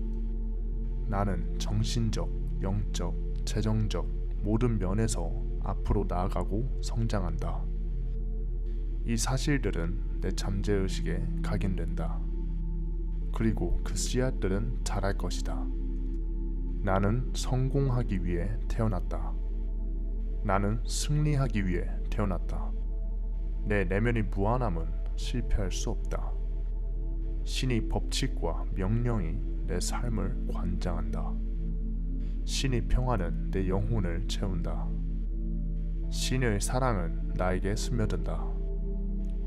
Speaker 1: 나는 정신적, 영적, 재정적 모든 면에서 앞으로 나아가고 성장한다. 이 사실들은 내 잠재의식에 각인된다. 그리고 그 씨앗들은 자랄 것이다. 나는 성공하기 위해 태어났다. 나는 승리하기 위해 태어났다. 내 내면의 무한함은 실패할 수 없다. 신의 법칙과 명령이 내 삶을 관장한다. 신의 평화는 내 영혼을 채운다. 신의 사랑은 나에게 스며든다.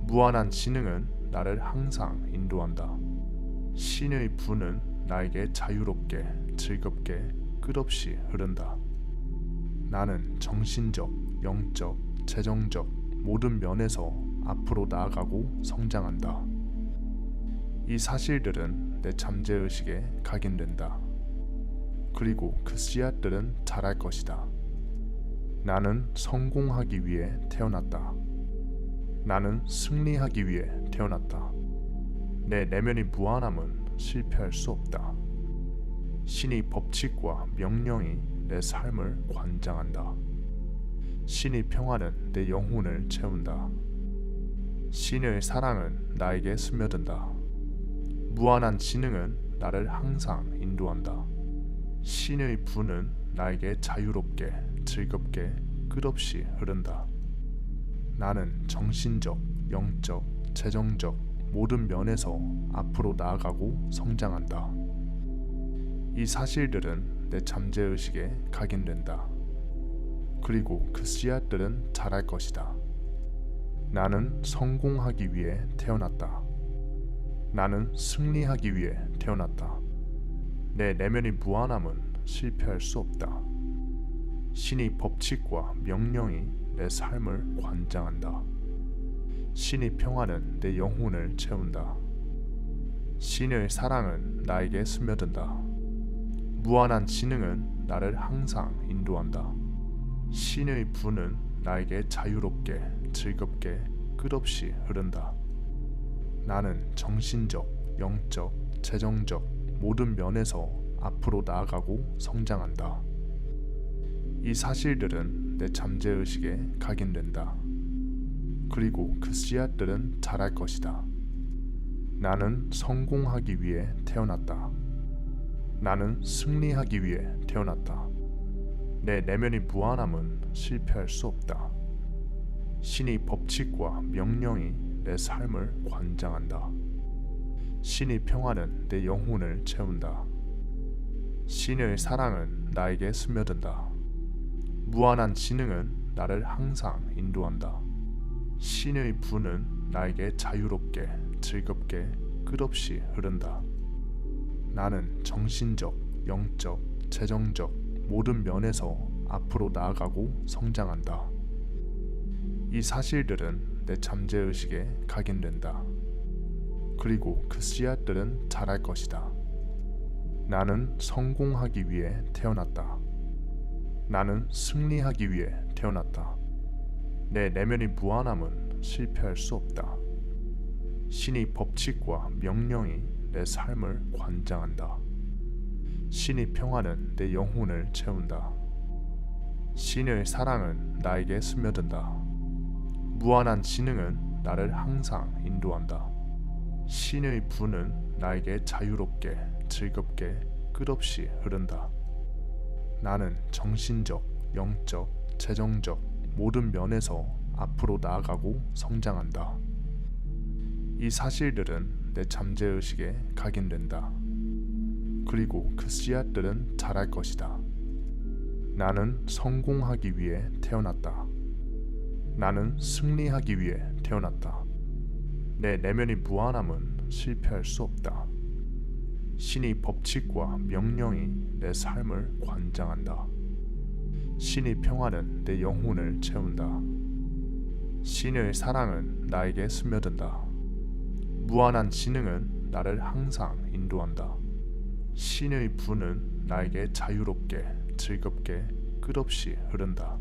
Speaker 1: 무한한 지능은 나를 항상 인도한다. 신의 부는 나에게 자유롭게, 즐겁게, 끝없이 흐른다. 나는 정신적, 영적, 재정적 모든 면에서 앞으로 나아가고 성장한다. 이 사실들은 내 잠재의식에 각인된다. 그리고 그 씨앗들은 자랄 것이다. 나는 성공하기 위해 태어났다. 나는 승리하기 위해 태어났다. 내 내면의 무한함은 실패할 수 없다. 신의 법칙과 명령이 내 삶을 관장한다. 신의 평화는 내 영혼을 채운다. 신의 사랑은 나에게 스며든다. 무한한 지능은 나를 항상 인도한다. 신의 부는 나에게 자유롭게, 즐겁게, 끝없이 흐른다. 나는 정신적, 영적, 재정적 모든 면에서 앞으로 나아가고 성장한다. 이 사실들은 내 잠재의식에 각인된다. 그리고 그 씨앗들은 자랄 것이다. 나는 성공하기 위해 태어났다. 나는 승리하기 위해 태어났다. 내 내면의 무한함은 실패할 수 없다. 신의 법칙과 명령이 내 삶을 관장한다. 신의 평화는 내 영혼을 채운다. 신의 사랑은 나에게 스며든다. 무한한 지능은 나를 항상 인도한다. 신의 부는 나에게 자유롭게, 즐겁게, 끝없이 흐른다. 나는 정신적, 영적, 재정적 모든 면에서 앞으로 나아가고 성장한다. 이 사실들은 내 잠재의식에 각인된다. 그리고 그 씨앗들은 자랄 것이다. 나는 성공하기 위해 태어났다. 나는 승리하기 위해 태어났다. 내 내면의 무한함은 실패할 수 없다. 신의 법칙과 명령이 내 삶을 관장한다. 신의 평화는 내 영혼을 채운다. 신의 사랑은 나에게 스며든다. 무한한 지능은 나를 항상 인도한다. 신의 부는 나에게 자유롭게, 즐겁게, 끝없이 흐른다. 나는 정신적, 영적, 재정적 모든 면에서 앞으로 나아가고 성장한다. 이 사실들은 내 잠재의식에 각인된다. 그리고 그 씨앗들은 자랄 것이다. 나는 성공하기 위해 태어났다. 나는 승리하기 위해 태어났다. 내 내면의 무한함은 실패할 수 없다. 신의 법칙과 명령이 내 삶을 관장한다. 신의 평화는 내 영혼을 채운다. 신의 사랑은 나에게 스며든다. 무한한 지능은 나를 항상 인도한다. 신의 부는 나에게 자유롭게, 즐겁게, 끝없이 흐른다. 나는 정신적, 영적, 재정적 모든 면에서 앞으로 나아가고 성장한다. 이 사실들은 내 잠재의식에 각인된다. 그리고 그 씨앗들은 자랄 것이다. 나는 성공하기 위해 태어났다. 나는 승리하기 위해 태어났다. 내 내면의 무한함은 실패할 수 없다. 신의 법칙과 명령이 내 삶을 관장한다. 신의 평화는 내 영혼을 채운다. 신의 사랑은 나에게 스며든다. 무한한 지능은 나를 항상 인도한다. 신의 부는 나에게 자유롭게, 즐겁게, 끝없이 흐른다.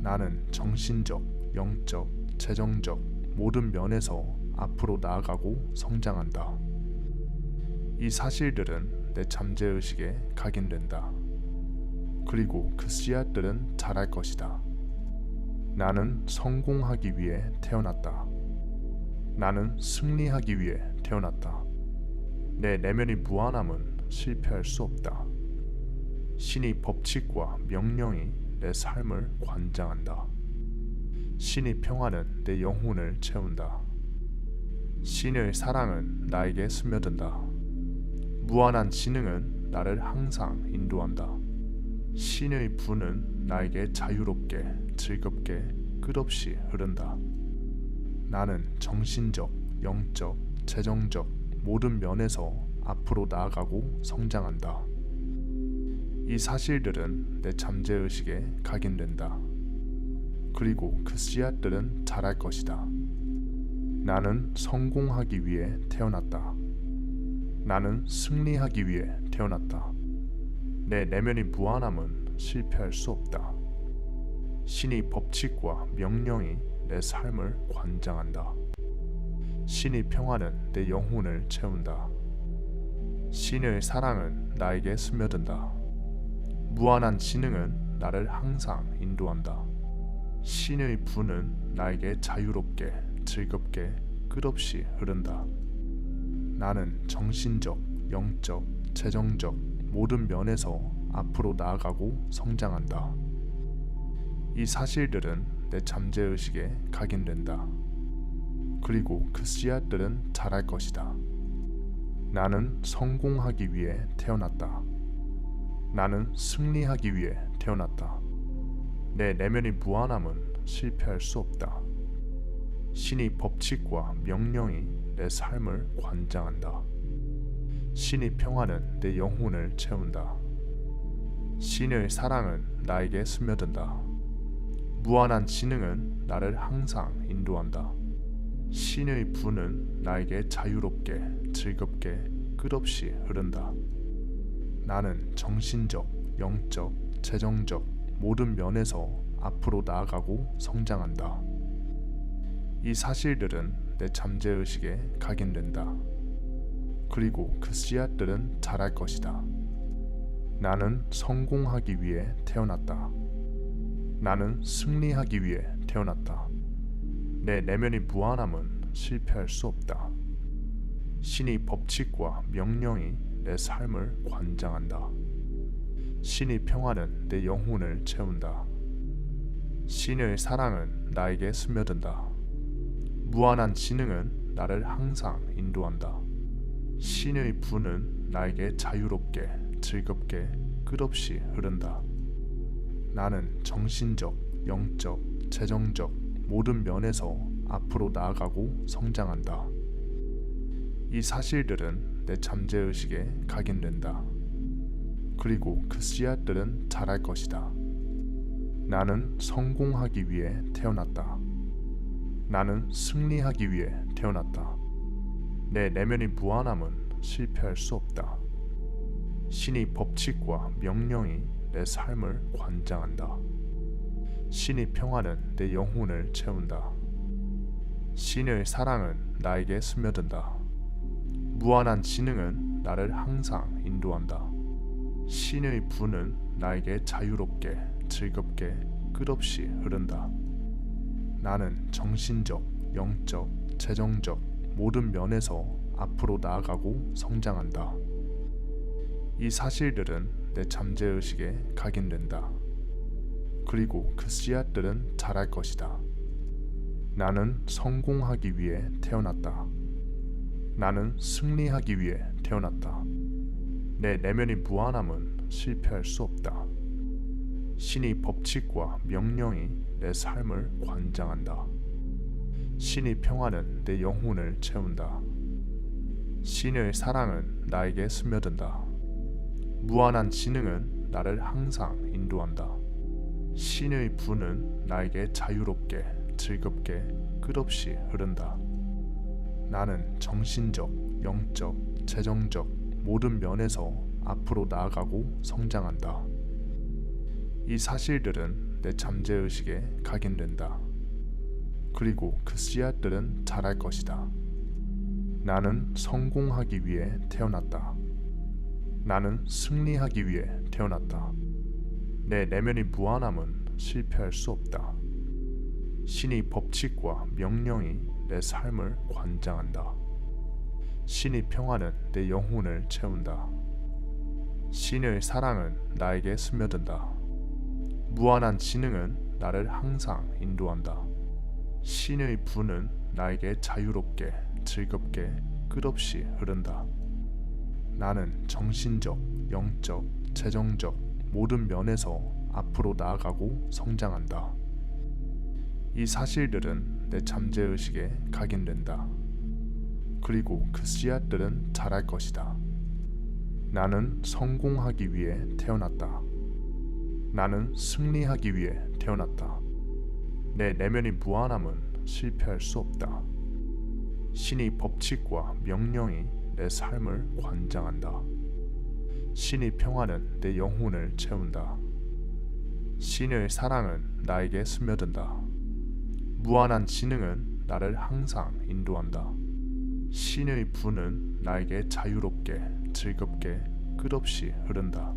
Speaker 1: 나는 정신적, 영적, 재정적 모든 면에서 앞으로 나아가고 성장한다. 이 사실들은 내 잠재의식에 각인된다. 그리고 그 씨앗들은 자랄 것이다. 나는 성공하기 위해 태어났다. 나는 승리하기 위해 태어났다. 내 내면의 무한함은 실패할 수 없다. 신의 법칙과 명령이 내 삶을 관장한다. 신의 평화는 내 영혼을 채운다. 신의 사랑은 나에게 스며든다. 무한한 지능은 나를 항상 인도한다. 신의 부는 나에게 자유롭게, 즐겁게, 끝없이 흐른다. 나는 정신적, 영적, 재정적 모든 면에서 앞으로 나아가고 성장한다. 이 사실들은 내 잠재의식에 각인된다. 그리고 그 씨앗들은 자랄 것이다. 나는 성공하기 위해 태어났다. 나는 승리하기 위해 태어났다. 내 내면의 무한함은 실패할 수 없다. 신의 법칙과 명령이 내 삶을 관장한다. 신의 평화는 내 영혼을 채운다. 신의 사랑은 나에게 스며든다. 무한한 지능은 나를 항상 인도한다. 신의 부는 나에게 자유롭게, 즐겁게, 끝없이 흐른다. 나는 정신적, 영적, 재정적 모든 면에서 앞으로 나아가고 성장한다. 이 사실들은 내 잠재의식에 각인된다. 그리고 그 씨앗들은 자랄 것이다. 나는 성공하기 위해 태어났다. 나는 승리하기 위해 태어났다. 내 내면의 무한함은 실패할 수 없다. 신의 법칙과 명령이 내 삶을 관장한다. 신의 평화는 내 영혼을 채운다. 신의 사랑은 나에게 스며든다. 무한한 지능은 나를 항상 인도한다. 신의 분은 나에게 자유롭게, 즐겁게, 끝없이 흐른다. 나는 정신적, 영적, 재정적 모든 면에서 앞으로 나아가고 성장한다. 이 사실들은 내 잠재의식에 각인된다. 그리고 그 씨앗들은 자랄 것이다. 나는 성공하기 위해 태어났다. 나는 승리하기 위해 태어났다. 내 내면의 무한함은 실패할 수 없다. 신의 법칙과 명령이 내 삶을 관장한다. 신의 평화는 내 영혼을 채운다. 신의 사랑은 나에게 스며든다. 무한한 지능은 나를 항상 인도한다. 신의 분은 나에게 자유롭게, 즐겁게, 끝없이 흐른다. 나는 정신적, 영적, 재정적 모든 면에서 앞으로 나아가고 성장한다. 이 사실들은 내 잠재의식에 각인된다. 그리고 그 씨앗들은 자랄 것이다. 나는 성공하기 위해 태어났다. 나는 승리하기 위해 태어났다. 내 내면의 무한함은 실패할 수 없다. 신의 법칙과 명령이 내 삶을 관장한다. 신의 평화는 내 영혼을 채운다. 신의 사랑은 나에게 스며든다. 무한한 지능은 나를 항상 인도한다. 신의 분은 나에게 자유롭게, 즐겁게, 끝없이 흐른다. 나는 정신적, 영적, 재정적 모든 면에서 앞으로 나아가고 성장한다. 이 사실들은 내 잠재의식에 각인된다. 그리고 그 씨앗들은 자랄 것이다. 나는 성공하기 위해 태어났다. 나는 승리하기 위해 태어났다. 내 내면의 무한함은 실패할 수 없다. 신의 법칙과 명령이 내 삶을 관장한다. 신의 평화는 내 영혼을 채운다. 신의 사랑은 나에게 스며든다. 무한한 지능은 나를 항상 인도한다. 신의 분은 나에게 자유롭게, 즐겁게, 끝없이 흐른다. 나는 정신적, 영적, 재정적 모든 면에서 앞으로 나아가고 성장한다. 이 사실들은 내 잠재의식에 각인된다. 그리고 그 씨앗들은 자랄 것이다. 나는 성공하기 위해 태어났다. 나는 승리하기 위해 태어났다. 내 내면의 무한함은 실패할 수 없다. 신의 법칙과 명령이 내 삶을 관장한다. 신의 평화는 내 영혼을 채운다. 신의 사랑은 나에게 스며든다. 무한한 지능은 나를 항상 인도한다. 신의 분은 나에게 자유롭게, 즐겁게, 끝없이 흐른다. 나는 정신적, 영적, 재정적 모든 면에서 앞으로 나아가고 성장한다. 이 사실들은 내 잠재의식에 각인된다. 그리고 그 씨앗들은 자랄 것이다. 나는 성공하기 위해 태어났다. 나는 승리하기 위해 태어났다. 내 내면의 무한함은 실패할 수 없다. 신의 법칙과 명령이 내 삶을 관장한다. 신의 평화는 내 영혼을 채운다. 신의 사랑은 나에게 스며든다. 무한한 지능은 나를 항상 인도한다. 신의 분은 나에게 자유롭게, 즐겁게, 끝없이 흐른다.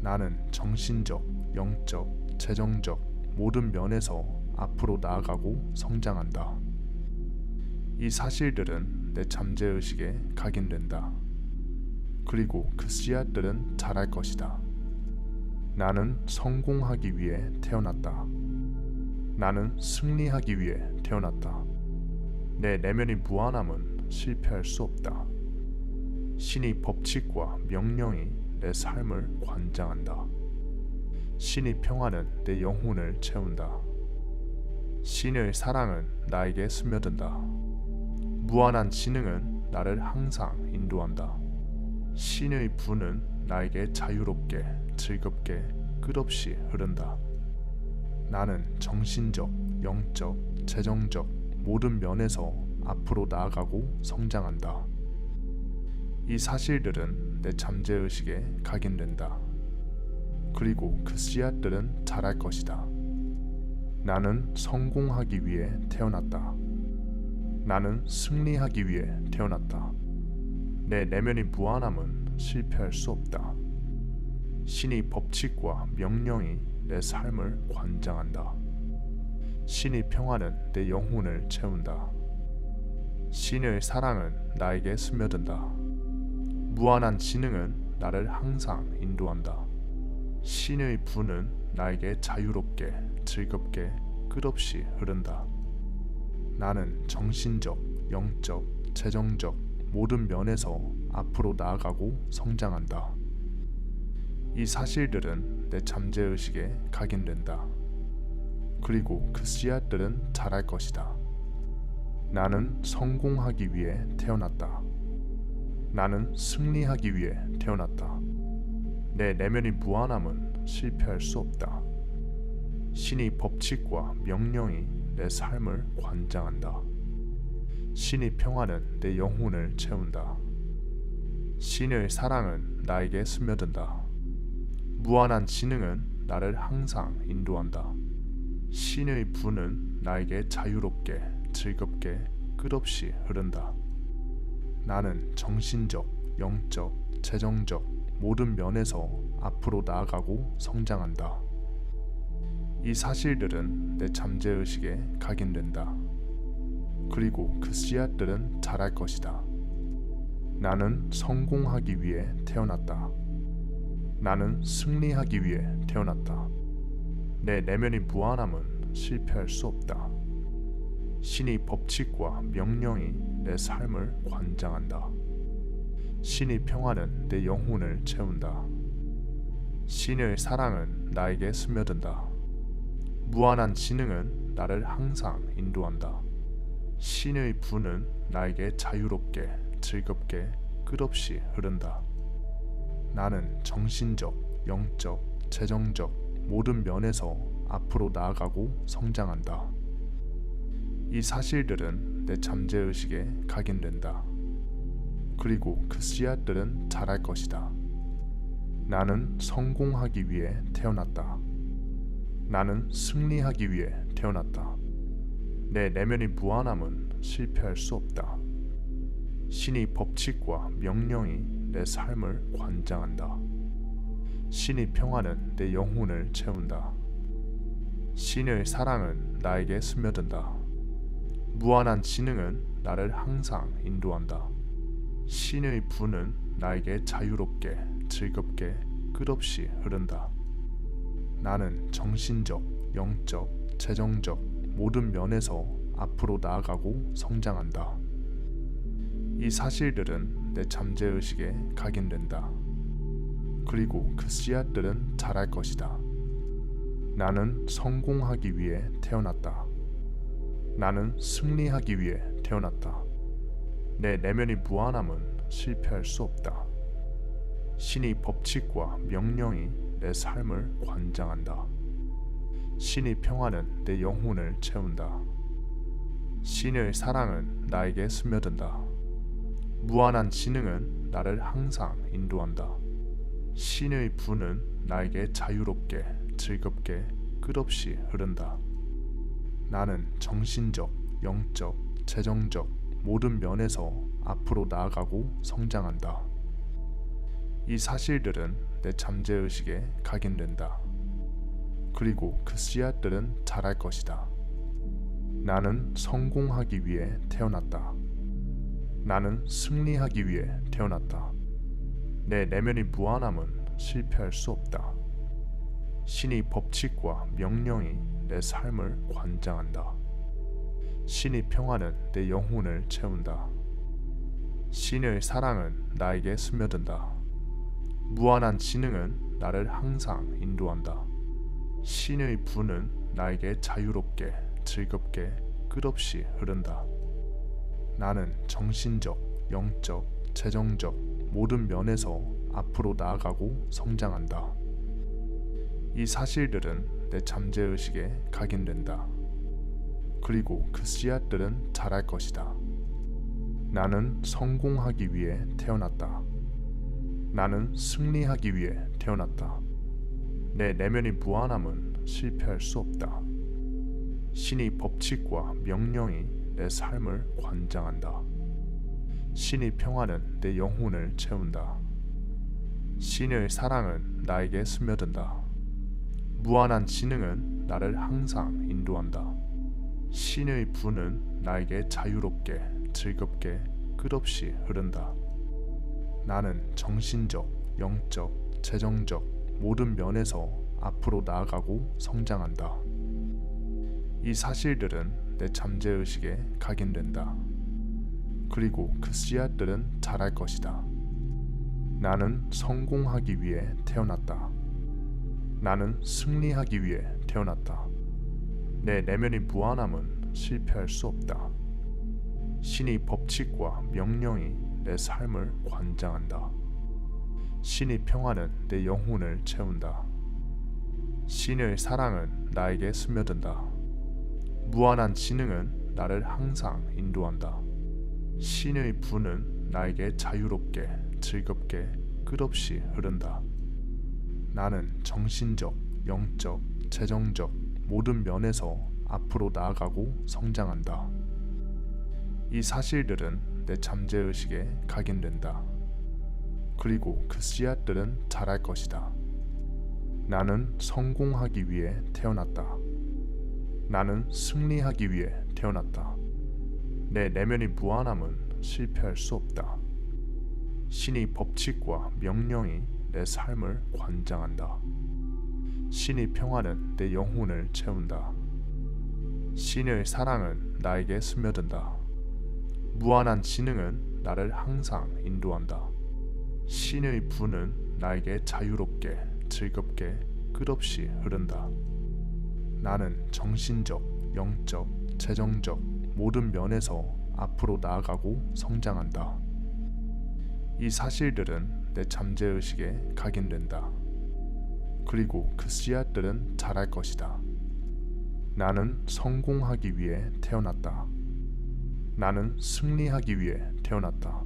Speaker 1: 나는 정신적, 영적, 재정적 모든 면에서 앞으로 나아가고 성장한다. 이 사실들은 내 잠재의식에 각인된다. 그리고 그 씨앗들은 자랄 것이다. 나는 성공하기 위해 태어났다. 나는 승리하기 위해 태어났다. 내 내면의 무한함은 실패할 수 없다. 신의 법칙과 명령이 내 삶을 관장한다. 신의 평화는 내 영혼을 채운다. 신의 사랑은 나에게 스며든다. 무한한 지능은 나를 항상 인도한다. 신의 부는 나에게 자유롭게, 즐겁게, 끝없이 흐른다. 나는 정신적, 영적, 재정적 모든 면에서 앞으로 나아가고 성장한다. 이 사실들은 내 잠재의식에 각인된다. 그리고 그 씨앗들은 자랄 것이다. 나는 성공하기 위해 태어났다. 나는 승리하기 위해 태어났다. 내 내면의 무한함은 실패할 수 없다. 신의 법칙과 명령이 내 삶을 관장한다. 신의 평화는 내 영혼을 채운다. 신의 사랑은 나에게 스며든다. 무한한 지능은 나를 항상 인도한다. 신의 부는 나에게 자유롭게, 즐겁게, 끝없이 흐른다. 나는 정신적, 영적, 재정적 모든 면에서 앞으로 나아가고 성장한다. 이 사실들은 내 잠재의식에 각인된다. 그리고 그 씨앗들은 자랄 것이다. 나는 성공하기 위해 태어났다. 나는 승리하기 위해 태어났다. 내 내면의 무한함은 실패할 수 없다. 신의 법칙과 명령이 내 삶을 관장한다. 신의 평화는 내 영혼을 채운다. 신의 사랑은 나에게 스며든다. 무한한 지능은 나를 항상 인도한다. 신의 부는 나에게 자유롭게, 즐겁게, 끝없이 흐른다. 나는 정신적, 영적, 재정적 모든 면에서 앞으로 나아가고 성장한다. 이 사실들은 내 잠재의식에 각인된다. 그리고 그 씨앗들은 자랄 것이다. 나는 성공하기 위해 태어났다. 나는 승리하기 위해 태어났다. 내 내면의 무한함은 실패할 수 없다. 신의 법칙과 명령이 내 삶을 관장한다. 신의 평화는 내 영혼을 채운다. 신의 사랑은 나에게 스며든다. 무한한 지능은 나를 항상 인도한다. 신의 부는 나에게 자유롭게, 즐겁게, 끝없이 흐른다. 나는 정신적, 영적, 재정적 모든 면에서 앞으로 나아가고 성장한다. 이 사실들은 내 잠재의식에 각인된다. 그리고 그 씨앗들은 자랄 것이다. 나는 성공하기 위해 태어났다. 나는 승리하기 위해 태어났다. 내 내면의 무한함은 실패할 수 없다. 신의 법칙과 명령이 내 삶을 관장한다. 신의 평화는 내 영혼을 채운다. 신의 사랑은 나에게 스며든다. 무한한 지능은 나를 항상 인도한다. 신의 부는 나에게 자유롭게, 즐겁게, 끝없이 흐른다. 나는 정신적, 영적, 재정적 모든 면에서 앞으로 나아가고 성장한다. 이 사실들은 내 잠재의식에 각인된다. 그리고 그 씨앗들은 자랄 것이다. 나는 성공하기 위해 태어났다. 나는 승리하기 위해 태어났다. 내 내면의 무한함은 실패할 수 없다. 신의 법칙과 명령이 내 삶을 관장한다. 신의 평화는 내 영혼을 채운다. 신의 사랑은 나에게 스며든다. 무한한 지능은 나를 항상 인도한다. 신의 부는 나에게 자유롭게, 즐겁게, 끝없이 흐른다. 나는 정신적, 영적, 재정적 모든 면에서 앞으로 나아가고 성장한다. 이 사실들은 내 잠재의식에 각인된다. 그리고 그 씨앗들은 자랄 것이다. 나는 성공하기 위해 태어났다. 나는 승리하기 위해 태어났다. 내 내면의 무한함은 실패할 수 없다. 신의 법칙과 명령이 내 삶을 관장한다. 신의 평화는 내 영혼을 채운다. 신의 사랑은 나에게 스며든다. 무한한 지능은 나를 항상 인도한다. 신의 분은 나에게 자유롭게, 즐겁게, 끝없이 흐른다. 나는 정신적, 영적, 재정적 모든 면에서 앞으로 나아가고 성장한다. 이 사실들은 내 잠재의식에 각인된다. 그리고 그 씨앗들은 자랄 것이다. 나는 성공하기 위해 태어났다. 나는 승리하기 위해 태어났다. 내 내면의 무한함은 실패할 수 없다. 신의 법칙과 명령이 내 삶을 관장한다. 신의 평화는 내 영혼을 채운다. 신의 사랑은 나에게 스며든다. 무한한 지능은 나를 항상 인도한다. 신의 분은 나에게 자유롭게, 즐겁게, 끝없이 흐른다. 나는 정신적, 영적, 재정적 모든 면에서 앞으로 나아가고 성장한다. 이 사실들은 내 잠재의식에 각인된다. 그리고 그 씨앗들은 자랄 것이다. 나는 성공하기 위해 태어났다. 나는 승리하기 위해 태어났다. 내 내면의 무한함은 실패할 수 없다. 신의 법칙과 명령이 내 삶을 관장한다. 신의 평화는 내 영혼을 채운다. 신의 사랑은 나에게 스며든다. 무한한 지능은 나를 항상 인도한다. 신의 분은 나에게 자유롭게, 즐겁게, 끝없이 흐른다. 나는 정신적, 영적, 재정적 모든 면에서 앞으로 나아가고 성장한다. 이 사실들은 내 잠재의식에 각인된다. 그리고 그 씨앗들은 자랄 것이다. 나는 성공하기 위해 태어났다. 나는 승리하기 위해 태어났다. 내 내면의 무한함은 실패할 수 없다. 신의 법칙과 명령이 내 삶을 관장한다. 신의 평화는 내 영혼을 채운다. 신의 사랑은 나에게 스며든다. 무한한 지능은 나를 항상 인도한다. 신의 분은 나에게 자유롭게, 즐겁게, 끝없이 흐른다. 나는 정신적, 영적, 재정적 모든 면에서 앞으로 나아가고 성장한다. 이 사실들은 내 잠재의식에 각인된다. 그리고 그 씨앗들은 자랄 것이다. 나는 성공하기 위해 태어났다. 나는 승리하기 위해 태어났다.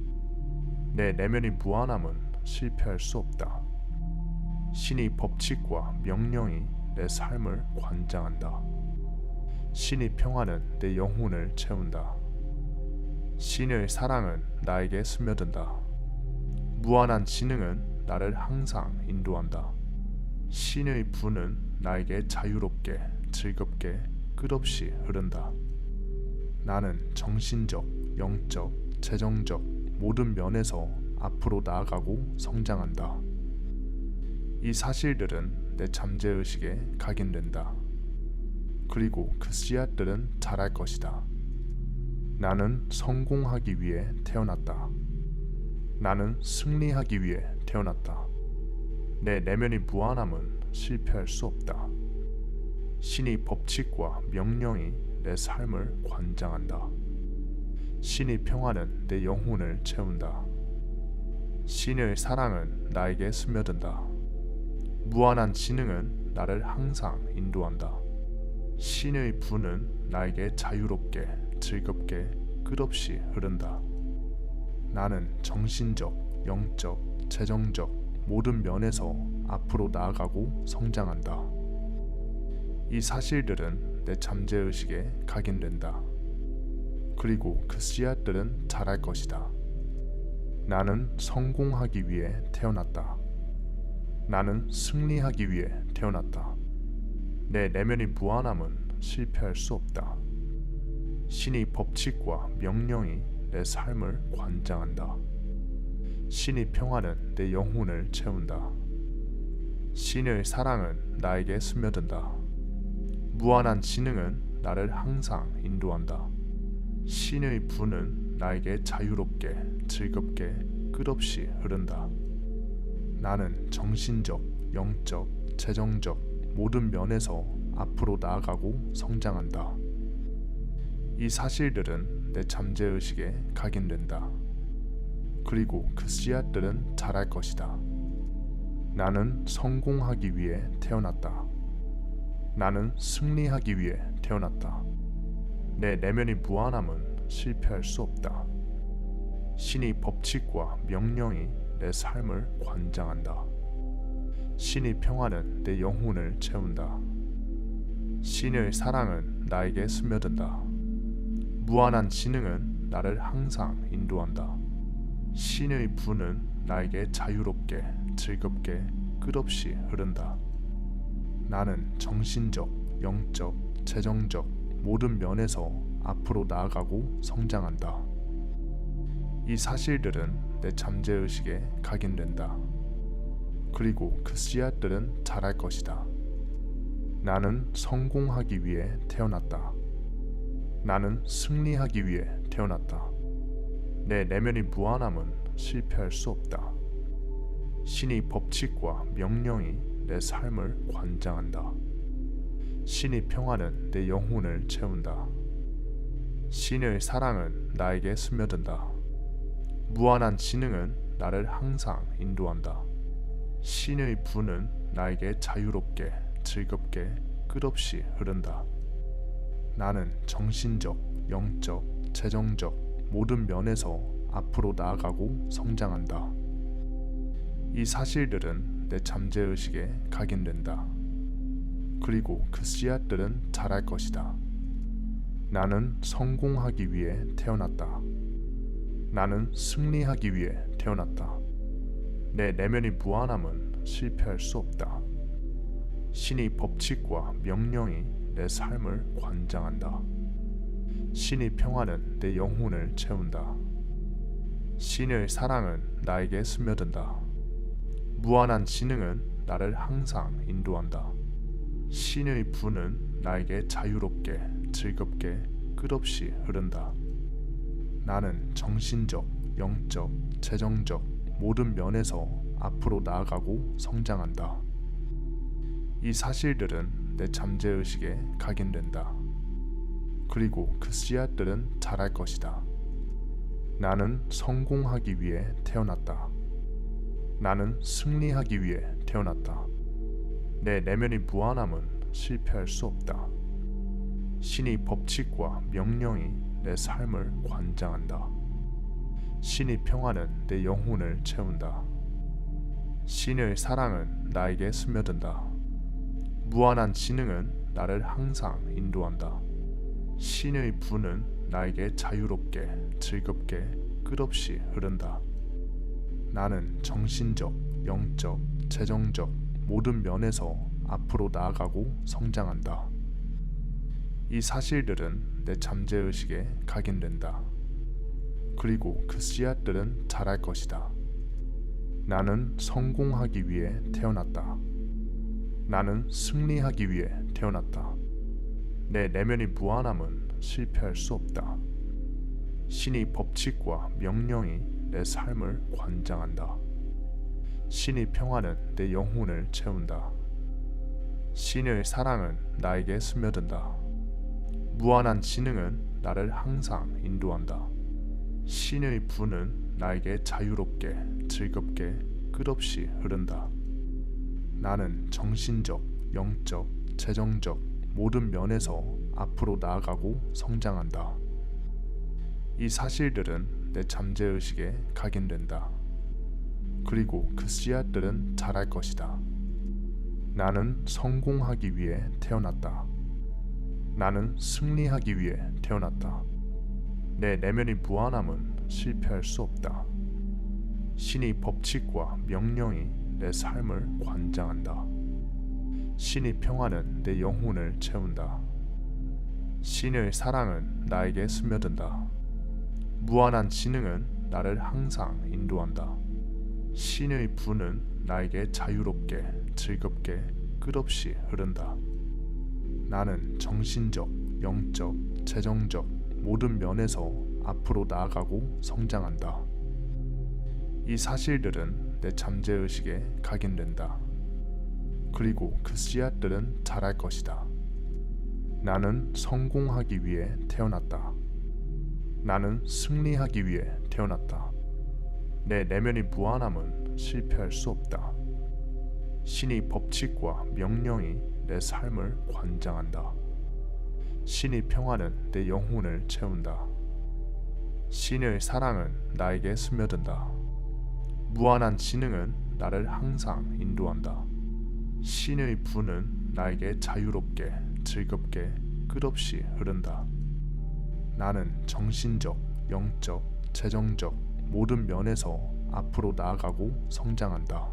Speaker 1: 내 내면의 무한함은 실패할 수 없다. 신의 법칙과 명령이 내 삶을 관장한다. 신의 평화는 내 영혼을 채운다. 신의 사랑은 나에게 스며든다. 무한한 지능은 나를 항상 인도한다. 신의 분은 나에게 자유롭게, 즐겁게, 끝없이 흐른다. 나는 정신적, 영적, 재정적 모든 면에서 앞으로 나아가고 성장한다. 이 사실들은 내 잠재의식에 각인된다. 그리고 그 씨앗들은 자랄 것이다. 나는 성공하기 위해 태어났다. 나는 승리하기 위해 태어났다. 내 내면의 무한함은 실패할 수 없다. 신의 법칙과 명령이 내 삶을 관장한다. 신의 평화는 내 영혼을 채운다. 신의 사랑은 나에게 스며든다. 무한한 지능은 나를 항상 인도한다. 신의 분은 나에게 자유롭게, 즐겁게, 끝없이 흐른다. 나는 정신적, 영적, 재정적 모든 면에서 앞으로 나아가고 성장한다. 이 사실들은 내 잠재의식에 각인된다. 그리고 그 씨앗들은 자랄 것이다. 나는 성공하기 위해 태어났다. 나는 승리하기 위해 태어났다. 내 내면의 무한함은 실패할 수 없다. 신의 법칙과 명령이 내 삶을 관장한다. 신의 평화는 내 영혼을 채운다. 신의 사랑은 나에게 스며든다. 무한한 지능은 나를 항상 인도한다. 신의 부는 나에게 자유롭게, 즐겁게, 끝없이 흐른다. 나는 정신적, 영적, 재정적 모든 면에서 앞으로 나아가고 성장한다. 이 사실들은 내 잠재의식에 각인된다. 그리고 그 씨앗들은 자랄 것이다. 나는 성공하기 위해 태어났다. 나는 승리하기 위해 태어났다. 내 내면의 무한함은 실패할 수 없다. 신의 법칙과 명령이 내 삶을 관장한다. 신의 평화는 내 영혼을 채운다. 신의 사랑은 나에게 스며든다. 무한한 지능은 나를 항상 인도한다. 신의 부는 나에게 자유롭게, 즐겁게, 끝없이 흐른다. 나는 정신적, 영적, 재정적 모든 면에서 앞으로 나아가고 성장한다. 이 사실들은 내 잠재의식에 각인된다. 그리고 그 씨앗들은 자랄 것이다. 나는 성공하기 위해 태어났다. 나는 승리하기 위해 태어났다. 내 내면의 무한함은 실패할 수 없다. 신의 법칙과 명령이 내 삶을 관장한다. 신의 평화는 내 영혼을 채운다. 신의 사랑은 나에게 스며든다. 무한한 지능은 나를 항상 인도한다. 신의 부는 나에게 자유롭게, 즐겁게, 끝없이 흐른다. 나는 정신적, 영적, 재정적 모든 면에서 앞으로 나아가고 성장한다. 이 사실들은 내 잠재의식에 각인된다. 그리고 그 씨앗들은 자랄 것이다. 나는 성공하기 위해 태어났다. 나는 승리하기 위해 태어났다. 내 내면의 무한함은 실패할 수 없다. 신의 법칙과 명령이 내 삶을 관장한다. 신의 평화는 내 영혼을 채운다. 신의 사랑은 나에게 스며든다. 무한한 지능은 나를 항상 인도한다. 신의 부는 나에게 자유롭게, 즐겁게, 끝없이 흐른다. 나는 정신적, 영적, 재정적 모든 면에서 앞으로 나아가고 성장한다. 이 사실들은 내 잠재의식에 각인된다. 그리고 그 씨앗들은 자랄 것이다. 나는 성공하기 위해 태어났다. 나는 승리하기 위해 태어났다. 내 내면의 무한함은 실패할 수 없다. 신의 법칙과 명령이 내 삶을 관장한다. 신의 평화는 내 영혼을 채운다. 신의 사랑은 나에게 스며든다. 무한한 지능은 나를 항상 인도한다. 신의 부는 나에게 자유롭게, 즐겁게, 끝없이 흐른다. 나는 정신적, 영적, 재정적 모든 면에서 앞으로 나아가고 성장한다. 이 사실들은 내 잠재의식에 각인된다. 그리고 그 씨앗들은 자랄 것이다. 나는 성공하기 위해 태어났다. 나는 승리하기 위해 태어났다. 내 내면의 무한함은 실패할 수 없다. 신의 법칙과 명령이 내 삶을 관장한다. 신의 평화는 내 영혼을 채운다. 신의 사랑은 나에게 스며든다. 무한한 지능은 나를 항상 인도한다. 신의 부는 나에게 자유롭게, 즐겁게, 끝없이 흐른다. 나는 정신적, 영적, 재정적 모든 면에서 앞으로 나아가고 성장한다. 이 사실들은 내 잠재의식에 각인된다. 그리고 그 씨앗들은 자랄 것이다. 나는 성공하기 위해 태어났다. 나는 승리하기 위해 태어났다. 내 내면의 무한함은 실패할 수 없다. 신의 법칙과 명령이 내 삶을 관장한다. 신의 평화는 내 영혼을 채운다. 신의 사랑은 나에게 스며든다. 무한한 지능은 나를 항상 인도한다. 신의 부는 나에게 자유롭게, 즐겁게, 끝없이 흐른다. 나는 정신적, 영적, 재정적 모든 면에서 앞으로 나아가고 성장한다. 이 사실들은 내 잠재의식에 각인된다. 그리고 그 씨앗들은 자랄 것이다. 나는 성공하기 위해 태어났다. 나는 승리하기 위해 태어났다. 내 내면의 무한함은 실패할 수 없다. 신의 법칙과 명령이 내 삶을 관장한다. 신의 평화는 내 영혼을 채운다. 신의 사랑은 나에게 스며든다. 무한한 지능은 나를 항상 인도한다. 신의 분은 나에게 자유롭게, 즐겁게, 끝없이 흐른다. 나는 정신적, 영적, 재정적 모든 면에서 앞으로 나아가고 성장한다.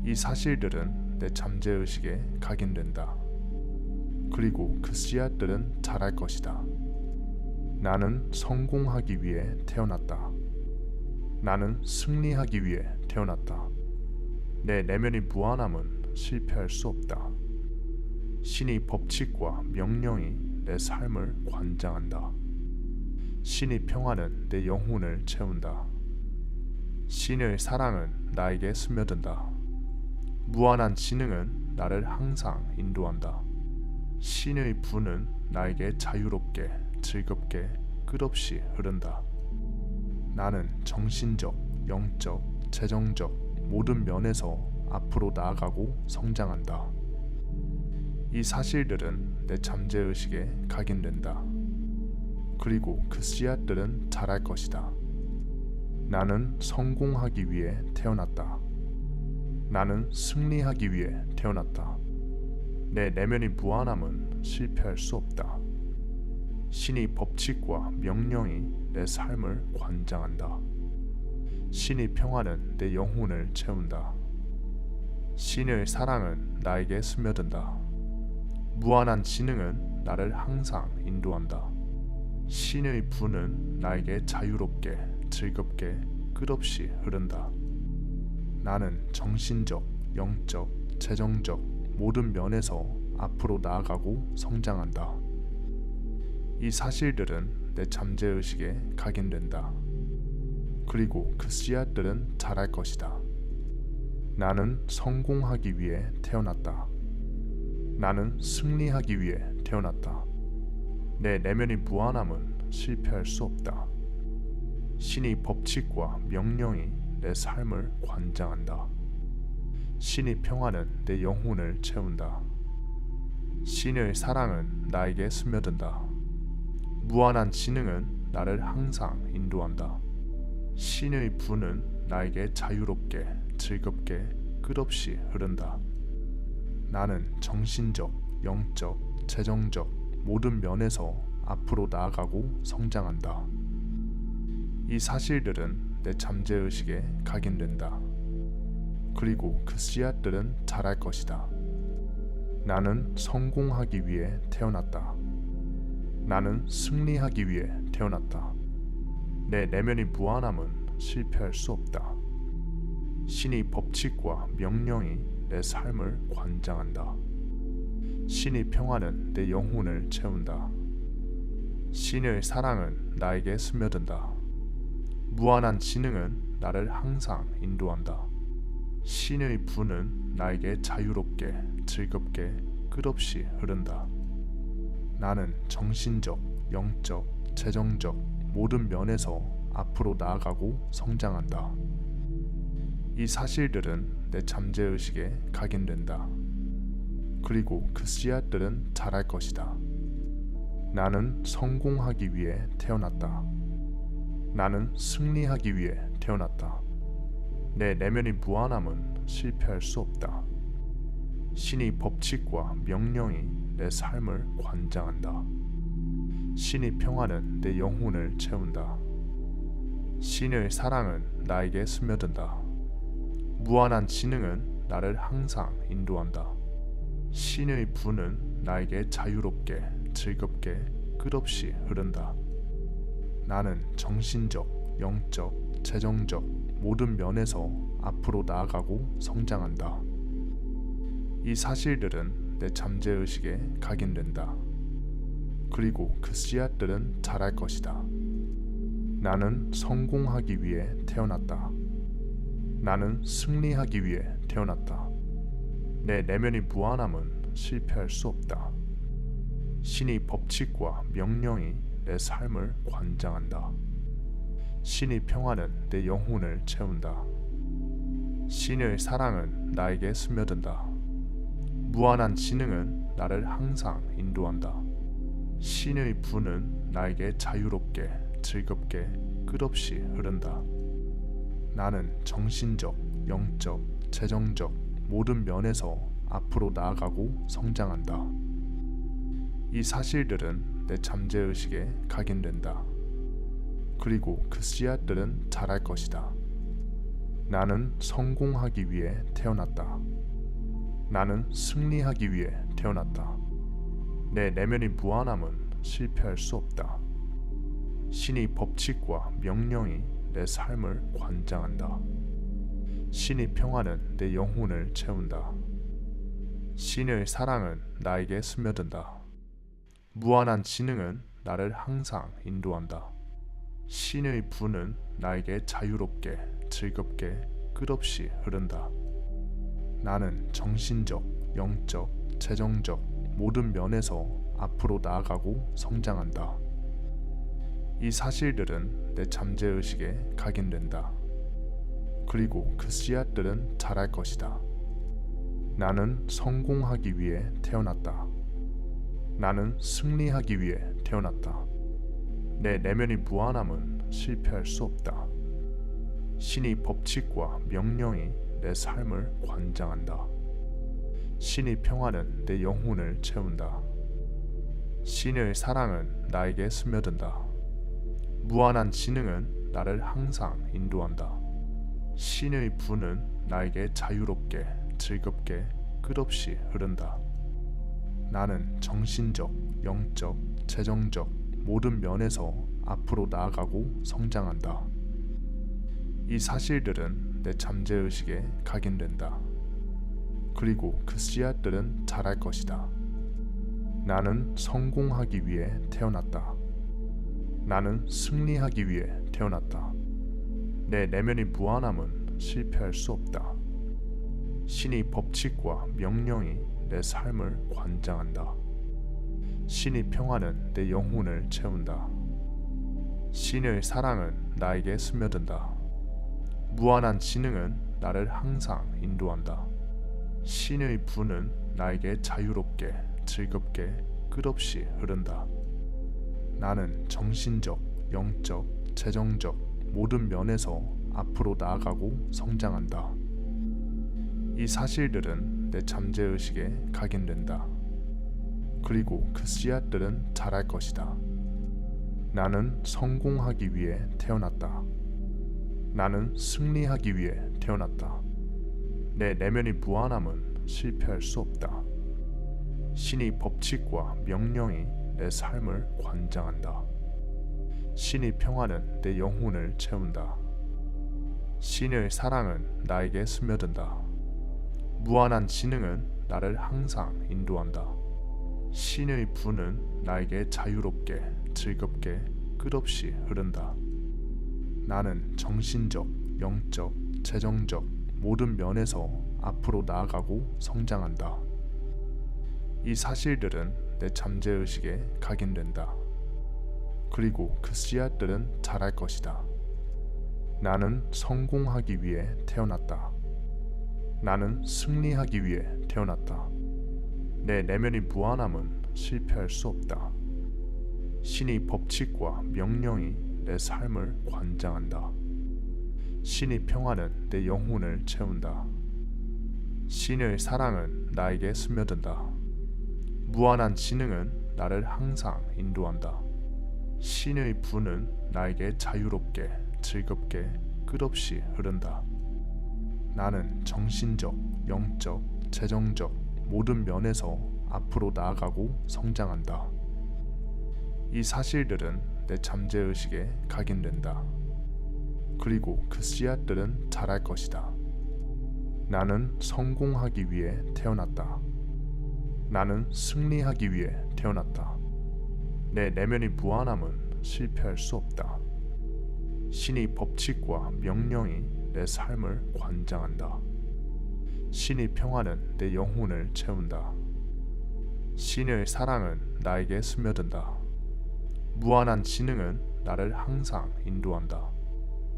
Speaker 1: 이 사실들은 내 잠재의식에 각인된다. 그리고 그 씨앗들은 자랄 것이다. 나는 성공하기 위해 태어났다. 나는 승리하기 위해 태어났다. 내 내면의 무한함은 실패할 수 없다. 신의 법칙과 명령이 내 삶을 관장한다. 신의 평화는 내 영혼을 채운다. 신의 사랑은 나에게 스며든다. 무한한 지능은 나를 항상 인도한다. 신의 분은 나에게 자유롭게, 즐겁게, 끝없이 흐른다. 나는 정신적, 영적, 재정적 모든 면에서 앞으로 나아가고 성장한다. 이 사실들은 내 잠재의식에 각인된다. 그리고 그 씨앗들은 자랄 것이다. 나는 성공하기 위해 태어났다. 나는 승리하기 위해 태어났다. 내 내면의 무한함은 실패할 수 없다. 신의 법칙과 명령이 내 삶을 관장한다. 신의 평화는 내 영혼을 채운다. 신의 사랑은 나에게 스며든다. 무한한 지능은 나를 항상 인도한다. 신의 분은 나에게 자유롭게, 즐겁게, 끝없이 흐른다. 나는 정신적, 영적, 재정적 모든 면에서 앞으로 나아가고 성장한다. 이 사실들은 내 잠재의식에 각인된다. 그리고 그 씨앗들은 자랄 것이다. 나는 성공하기 위해 태어났다. 나는 승리하기 위해 태어났다. 내 내면의 무한함은 실패할 수 없다. 신의 법칙과 명령이 내 삶을 관장한다. 신의 평화는 내 영혼을 채운다. 신의 사랑은 나에게 스며든다. 무한한 지능은 나를 항상 인도한다. 신의 분은 나에게 자유롭게, 즐겁게, 끝없이 흐른다. 나는 정신적, 영적, 재정적 모든 면에서 앞으로 나아가고 성장한다. 이 사실들은 내 잠재의식에 각인된다. 그리고 그 씨앗들은 자랄 것이다. 나는 성공하기 위해 태어났다. 나는 승리하기 위해 태어났다. 내 내면의 무한함은 실패할 수 없다. 신의 법칙과 명령이 내 삶을 관장한다. 신의 평화는 내 영혼을 채운다. 신의 사랑은 나에게 스며든다. 무한한 지능은 나를 항상 인도한다. 신의 분은 나에게 자유롭게, 즐겁게, 끝없이 흐른다. 나는 정신적, 영적, 재정적 모든 면에서 앞으로 나아가고 성장한다. 이 사실들은 내 잠재의식에 각인된다. 그리고 그 씨앗들은 자랄 것이다. 나는 성공하기 위해 태어났다. 나는 승리하기 위해 태어났다. 내 내면의 무한함은 실패할 수 없다. 신의 법칙과 명령이 내 삶을 관장한다. 신의 평화는 내 영혼을 채운다. 신의 사랑은 나에게 스며든다. 무한한 지능은 나를 항상 인도한다. 신의 분은 나에게 자유롭게, 즐겁게, 끝없이 흐른다. 나는 정신적, 영적, 재정적 모든 면에서 앞으로 나아가고 성장한다. 이 사실들은 내 잠재의식에 각인된다. 그리고 그 씨앗들은 자랄 것이다. 나는 성공하기 위해 태어났다. 나는 승리하기 위해 태어났다. 내 내면의 무한함은 실패할 수 없다. 신의 법칙과 명령이 내 삶을 관장한다. 신의 평화는 내 영혼을 채운다. 신의 사랑은 나에게 스며든다. 무한한 지능은 나를 항상 인도한다. 신의 부는 나에게 자유롭게, 즐겁게, 끝없이 흐른다. 나는 정신적, 영적, 재정적 모든 면에서 앞으로 나아가고 성장한다. 이 사실들은 내 잠재의식에 각인된다. 그리고 그 씨앗들은 자랄 것이다. 나는 성공하기 위해 태어났다. 나는 승리하기 위해 태어났다. 내 내면의 무한함은 실패할 수 없다. 신의 법칙과 명령이 내 삶을 관장한다. 신의 평화는 내 영혼을 채운다. 신의 사랑은 나에게 스며든다. 무한한 지능은 나를 항상 인도한다. 신의 부는 나에게 자유롭게, 즐겁게, 끝없이 흐른다. 나는 정신적, 영적, 재정적 모든 면에서 앞으로 나아가고 성장한다. 이 사실들은 내 잠재의식에 각인된다. 그리고 그 씨앗들은 자랄 것이다. 나는 성공하기 위해 태어났다. 나는 승리하기 위해 태어났다. 내 내면의 무한함은 실패할 수 없다. 신의 법칙과 명령이 내 삶을 관장한다. 신의 평화는 내 영혼을 채운다. 신의 사랑은 나에게 스며든다. 무한한 지능은 나를 항상 인도한다. 신의 부는 나에게 자유롭게, 즐겁게, 끝없이 흐른다. 나는 정신적, 영적, 재정적 모든 면에서 앞으로 나아가고 성장한다. 이 사실들은 내 잠재의식에 각인된다. 그리고 그 씨앗들은 자랄 것이다. 나는 성공하기 위해 태어났다. 나는 승리하기 위해 태어났다. 내 내면의 무한함은 실패할 수 없다. 신의 법칙과 명령이 내 삶을 관장한다. 신의 평화는 내 영혼을 채운다. 신의 사랑은 나에게 스며든다. 무한한 지능은 나를 항상 인도한다. 신의 부는 나에게 자유롭게, 즐겁게, 끝없이 흐른다. 나는 정신적, 영적, 재정적 모든 면에서 앞으로 나아가고 성장한다. 이 사실들은 내 잠재의식에 각인된다. 그리고 그 씨앗들은 자랄 것이다. 나는 성공하기 위해 태어났다. 나는 승리하기 위해 태어났다. 내 내면의 무한함은 실패할 수 없다. 신의 법칙과 명령이 내 삶을 관장한다. 신의 평화는 내 영혼을 채운다. 신의 사랑은 나에게 스며든다. 무한한 지능은 나를 항상 인도한다. 신의 부는 나에게 자유롭게, 즐겁게, 끝없이 흐른다. 나는 정신적, 영적, 재정적 모든 면에서 앞으로 나아가고 성장한다. 이 사실들은 내 잠재의식에 각인된다. 그리고 그 씨앗들은 자랄 것이다. 나는 성공하기 위해 태어났다. 나는 승리하기 위해 태어났다. 내 내면의 무한함은 실패할 수 없다. 신의 법칙과 명령이 내 삶을 관장한다. 신의 평화는 내 영혼을 채운다. 신의 사랑은 나에게 스며든다. 무한한 지능은 나를 항상 인도한다. 신의 부는 나에게 자유롭게, 즐겁게, 끝없이 흐른다. 나는 정신적, 영적, 재정적 모든 면에서 앞으로 나아가고 성장한다. 이 사실들은 내 잠재의식에 각인된다. 그리고 그 씨앗들은 자랄 것이다. 나는 성공하기 위해 태어났다. 나는 승리하기 위해 태어났다. 내 내면의 무한함은 실패할 수 없다. 신의 법칙과 명령이 내 삶을 관장한다. 신의 평화는 내 영혼을 채운다. 신의 사랑은 나에게 스며든다. 무한한 지능은 나를 항상 인도한다.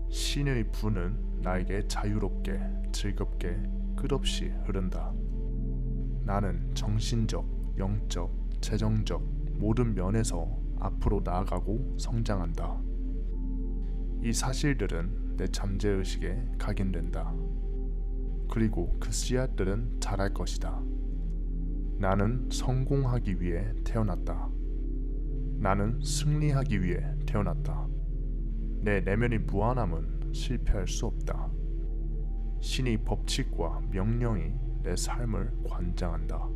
Speaker 1: 신의 분은 나에게 자유롭게, 즐겁게, 끝없이 흐른다. 나는 정신적, 영적, 재정적 모든 면에서 앞으로 나아가고 성장한다. 이 사실들은 내 잠재의식에 각인된다. 그리고 그 씨앗들은 자랄 것이다. 나는 성공하기 위해 태어났다. 나는 승리하기 위해 태어났다. 내 내면의 무한함은 실패할 수 없다. 신의 법칙과 명령이 내 삶을 관장한다.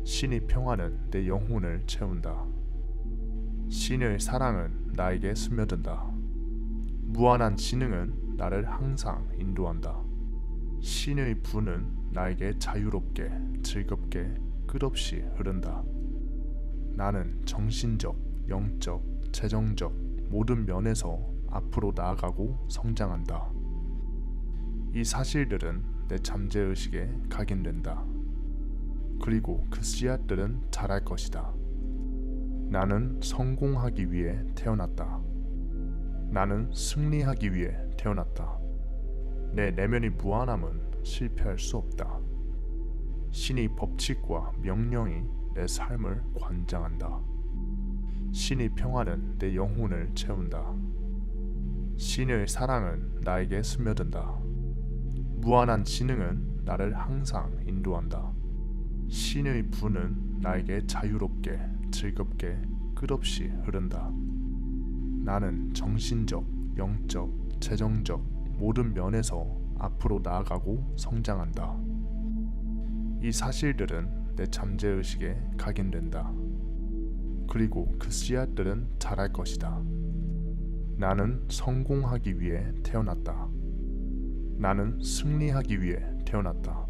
Speaker 1: 신의 평화는 내 영혼을 채운다. 신의 사랑은 나에게 스며든다. 무한한 지능은 나를 항상 인도한다. 신의 분은 나에게 자유롭게, 즐겁게, 끝없이 흐른다. 나는 정신적, 영적, 재정적 모든 면에서 앞으로 나아가고 성장한다. 이 사실들은 내 잠재의식에 각인된다. 그리고 그 씨앗들은 자랄 것이다. 나는 성공하기 위해 태어났다. 나는 승리하기 위해 태어났다. 내 내면의 무한함은 실패할 수 없다. 신의 법칙과 명령이 내 삶을 관장한다. 신의 평화는 내 영혼을 채운다. 신의 사랑은 나에게 스며든다. 무한한 지능은 나를 항상 인도한다. 신의 분은 나에게 자유롭게, 즐겁게, 끝없이 흐른다. 나는 정신적, 영적, 재정적 모든 면에서 앞으로 나아가고 성장한다. 이 사실들은 내 잠재의식에 각인된다. 그리고 그 씨앗들은 자랄 것이다. 나는 성공하기 위해 태어났다. 나는 승리하기 위해 태어났다.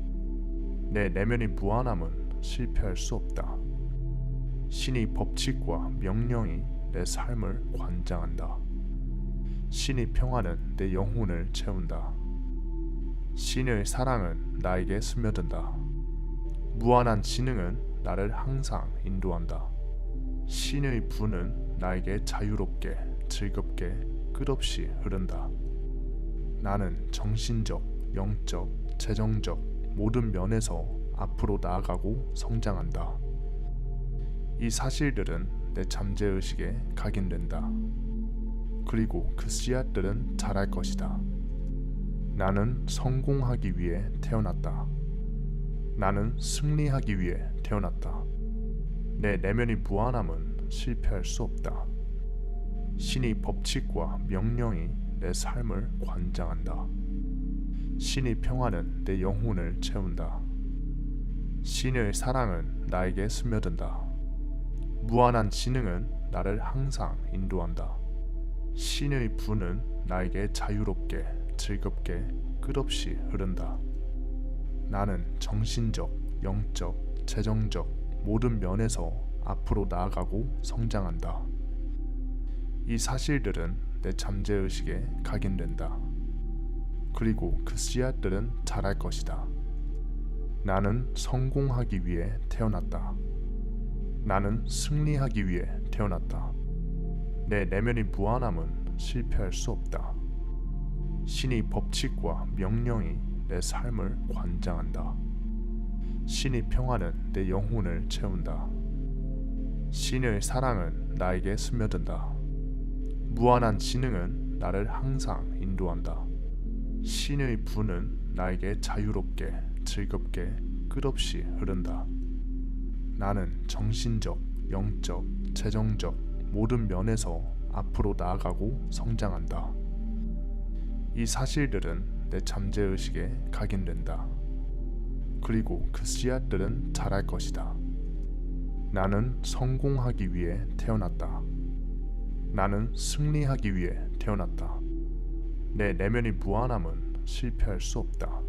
Speaker 1: 내 내면의 무한함은 실패할 수 없다. 신의 법칙과 명령이 내 삶을 관장한다. 신의 평화는 내 영혼을 채운다. 신의 사랑은 나에게 스며든다. 무한한 지능은 나를 항상 인도한다. 신의 분은 나에게 자유롭게, 즐겁게, 끝없이 흐른다. 나는 정신적, 영적, 재정적 모든 면에서 앞으로 나아가고 성장한다. 이 사실들은 내 잠재의식에 각인된다. 그리고 그 씨앗들은 자랄 것이다. 나는 성공하기 위해 태어났다. 나는 승리하기 위해 태어났다. 내 내면의 무한함은 실패할 수 없다. 신의 법칙과 명령이 내 삶을 관장한다. 신의 평화는 내 영혼을 채운다. 신의 사랑은 나에게 스며든다. 무한한 지능은 나를 항상 인도한다. 신의 분은 나에게 자유롭게, 즐겁게, 끝없이 흐른다. 나는 정신적, 영적, 재정적 모든 면에서 앞으로 나아가고 성장한다. 이 사실들은 내 잠재의식에 각인된다. 그리고 그 씨앗들은 자랄 것이다. 나는 성공하기 위해 태어났다. 나는 승리하기 위해 태어났다. 내 내면의 무한함은 실패할 수 없다. 신의 법칙과 명령이 내 삶을 관장한다. 신의 평화는 내 영혼을 채운다. 신의 사랑은 나에게 스며든다. 무한한 지능은 나를 항상 인도한다. 신의 분은 나에게 자유롭게, 즐겁게, 끝없이 흐른다. 나는 정신적, 영적, 재정적 모든 면에서 앞으로 나아가고 성장한다. 이 사실들은 내 잠재의식에 각인된다. 그리고 그 씨앗들은 자랄 것이다. 나는 성공하기 위해 태어났다. 나는 승리하기 위해 태어났다. 내 내면의 무한함은 실패할 수 없다.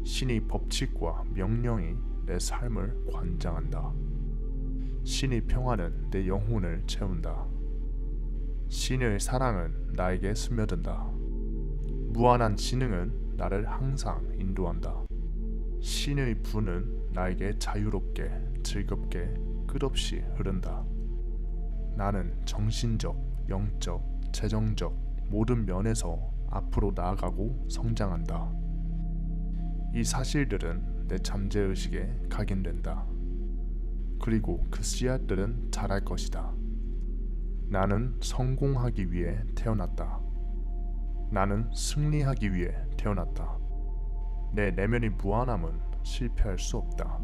Speaker 1: 신의 법칙과 명령이 내 삶을 관장한다. 신의 평화는 내 영혼을 채운다. 신의 사랑은 나에게 스며든다. 무한한 지능은 나를 항상 인도한다. 신의 분은 나에게 자유롭게, 즐겁게, 끝없이 흐른다. 나는 정신적, 영적, 재정적 모든 면에서 앞으로 나아가고 성장한다. 이 사실들은 내 잠재의식에 각인된다. 그리고 그 씨앗들은 자랄 것이다. 나는 성공하기 위해 태어났다. 나는 승리하기 위해 태어났다. 내 내면의 무한함은 실패할 수 없다.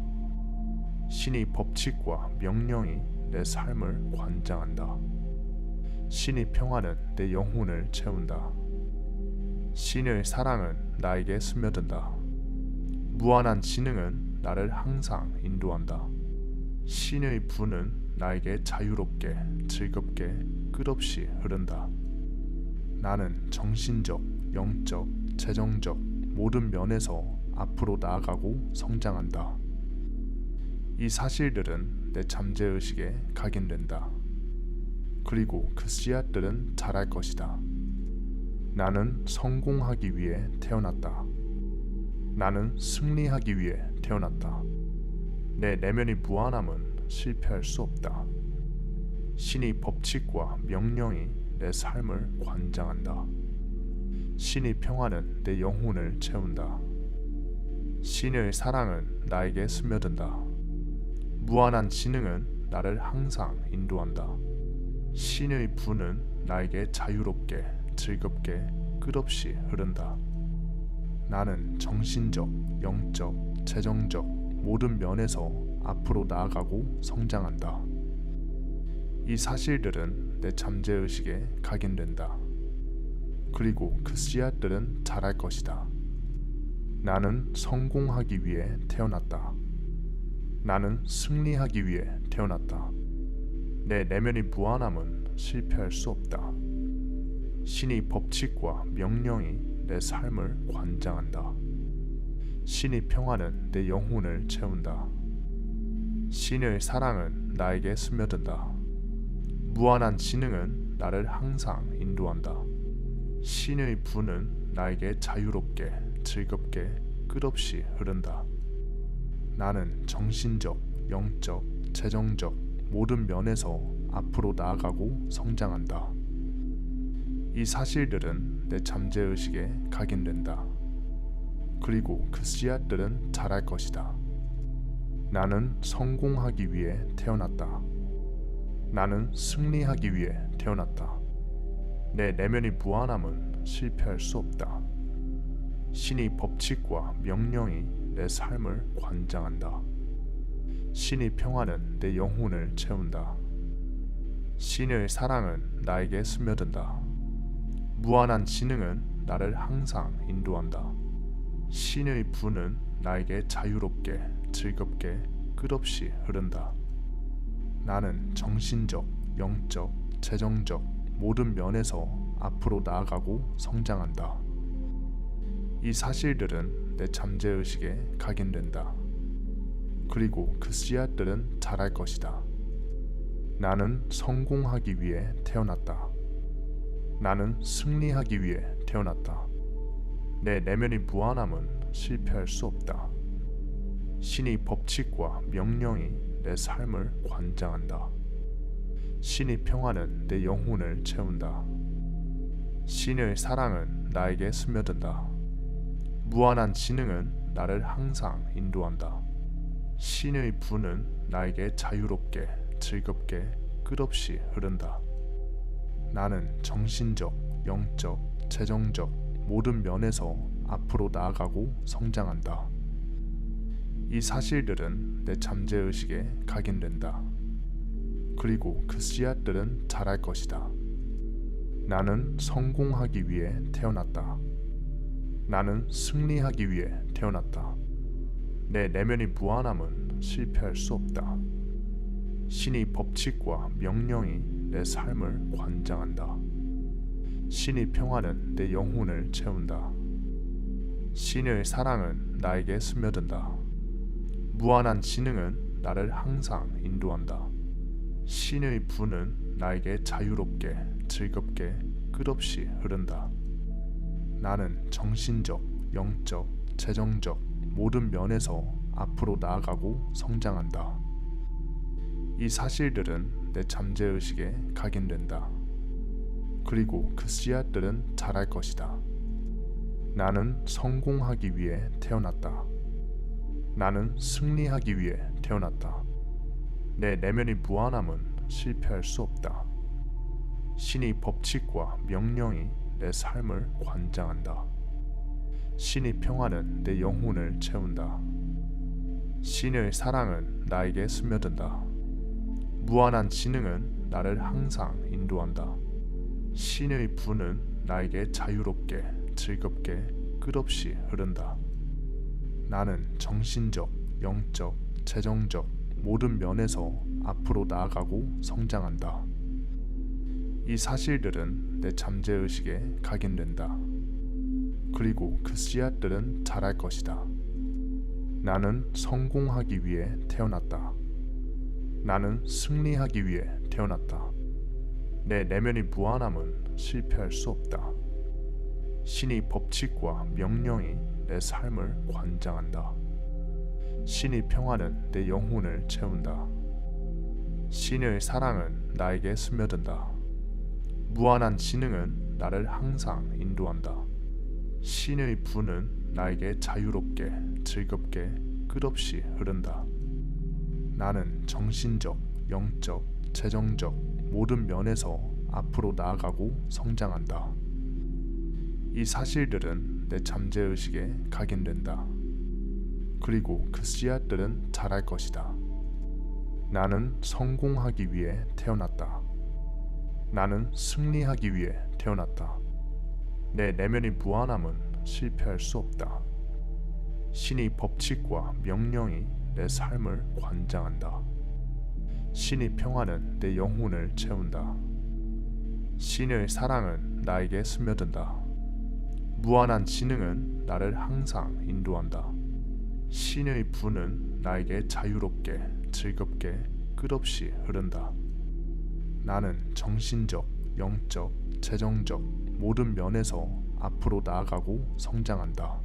Speaker 1: 신의 법칙과 명령이 내 삶을 관장한다. 신의 평화는 내 영혼을 채운다. 신의 사랑은 나에게 스며든다. 무한한 지능은 나를 항상 인도한다. 신의 분은 나에게 자유롭게, 즐겁게, 끝없이 흐른다. 나는 정신적, 영적, 재정적 모든 면에서 앞으로 나아가고 성장한다. 이 사실들은 내 잠재의식에 각인된다. 그리고 그 씨앗들은 자랄 것이다. 나는 성공하기 위해 태어났다. 나는 승리하기 위해 태어났다. 내 내면의 무한함은 실패할 수 없다. 신의 법칙과 명령이 내 삶을 관장한다. 신의 평화는 내 영혼을 채운다. 신의 사랑은 나에게 스며든다. 무한한 지능은 나를 항상 인도한다. 신의 분은 나에게 자유롭게, 즐겁게, 끝없이 흐른다. 나는 정신적, 영적, 재정적 모든 면에서 앞으로 나아가고 성장한다. 이 사실들은 내 잠재의식에 각인된다. 그리고 그 씨앗들은 자랄 것이다. 나는 성공하기 위해 태어났다. 나는 승리하기 위해 태어났다. 내 내면의 무한함은 실패할 수 없다. 신의 법칙과 명령이 내 삶을 관장한다. 신의 평화는 내 영혼을 채운다. 신의 사랑은 나에게 스며든다. 무한한 지능은 나를 항상 인도한다. 신의 분은 나에게 자유롭게, 즐겁게, 끝없이 흐른다. 나는 정신적, 영적, 재정적 모든 면에서 앞으로 나아가고 성장한다. 이 사실들은 내 잠재의식에 각인된다. 그리고 그 씨앗들은 자랄 것이다. 나는 성공하기 위해 태어났다. 나는 승리하기 위해 태어났다. 내 내면의 무한함은 실패할 수 없다. 신의 법칙과 명령이 내 삶을 관장한다. 신의 평화는 내 영혼을 채운다. 신의 사랑은 나에게 스며든다. 무한한 지능은 나를 항상 인도한다. 신의 분은 나에게 자유롭게, 즐겁게, 끝없이 흐른다. 나는 정신적, 영적, 재정적 모든 면에서 앞으로 나아가고 성장한다. 이 사실들은 내 잠재의식에 각인된다. 그리고 그 씨앗들은 자랄 것이다. 나는 성공하기 위해 태어났다. 나는 승리하기 위해 태어났다. 내 내면의 무한함은 실패할 수 없다. 신의 법칙과 명령이 내 삶을 관장한다. 신의 평화는 내 영혼을 채운다. 신의 사랑은 나에게 스며든다. 무한한 지능은 나를 항상 인도한다. 신의 분은 나에게 자유롭게, 즐겁게, 끝없이 흐른다. 나는 정신적, 영적, 재정적 모든 면에서 앞으로 나아가고 성장한다. 이 사실들은 내 잠재의식에 각인된다. 그리고 그 씨앗들은 자랄 것이다. 나는 성공하기 위해 태어났다. 나는 승리하기 위해 태어났다. 내 내면의 무한함은 실패할 수 없다. 신의 법칙과 명령이 내 삶을 관장한다. 신의 평화는 내 영혼을 채운다. 신의 사랑은 나에게 스며든다. 무한한 지능은 나를 항상 인도한다. 신의 분은 나에게 자유롭게, 즐겁게, 끝없이 흐른다. 나는 정신적, 영적, 재정적 모든 면에서 앞으로 나아가고 성장한다. 이 사실들은 내 잠재의식에 각인된다. 그리고 그 씨앗들은 자랄 것이다. 나는 성공하기 위해 태어났다. 나는 승리하기 위해 태어났다. 내 내면의 무한함은 실패할 수 없다. 신의 법칙과 명령이 내 삶을 관장한다. 신의 평화는 내 영혼을 채운다. 신의 사랑은 나에게 스며든다. 무한한 지능은 나를 항상 인도한다. 신의 분은 나에게 자유롭게, 즐겁게, 끝없이 흐른다. 나는 정신적, 영적, 재정적 모든 면에서 앞으로 나아가고 성장한다. 이 사실들은 내 잠재의식에 각인된다. 그리고 그 씨앗들은 자랄 것이다. 나는 성공하기 위해 태어났다. 나는 승리하기 위해 태어났다. 내 내면의 무한함은 실패할 수 없다. 신의 법칙과 명령이 내 삶을 관장한다. 신의 평화는 내 영혼을 채운다. 신의 사랑은 나에게 스며든다. 무한한 지능은 나를 항상 인도한다. 신의 분은 나에게 자유롭게, 즐겁게, 끝없이 흐른다. 나는 정신적, 영적, 재정적 모든 면에서 앞으로 나아가고 성장한다. 이 사실들은 내 잠재의식에 각인된다. 그리고 그 씨앗들은 자랄 것이다. 나는 성공하기 위해 태어났다. 나는 승리하기 위해 태어났다. 내 내면의 무한함은 실패할 수 없다. 신의 법칙과 명령이 내 삶을 관장한다. 신의 평화는 내 영혼을 채운다. 신의 사랑은 나에게 스며든다. 무한한 지능은 나를 항상 인도한다. 신의 분은 나에게 자유롭게, 즐겁게, 끝없이 흐른다. 나는 정신적, 영적, 재정적 모든 면에서 앞으로 나아가고 성장한다.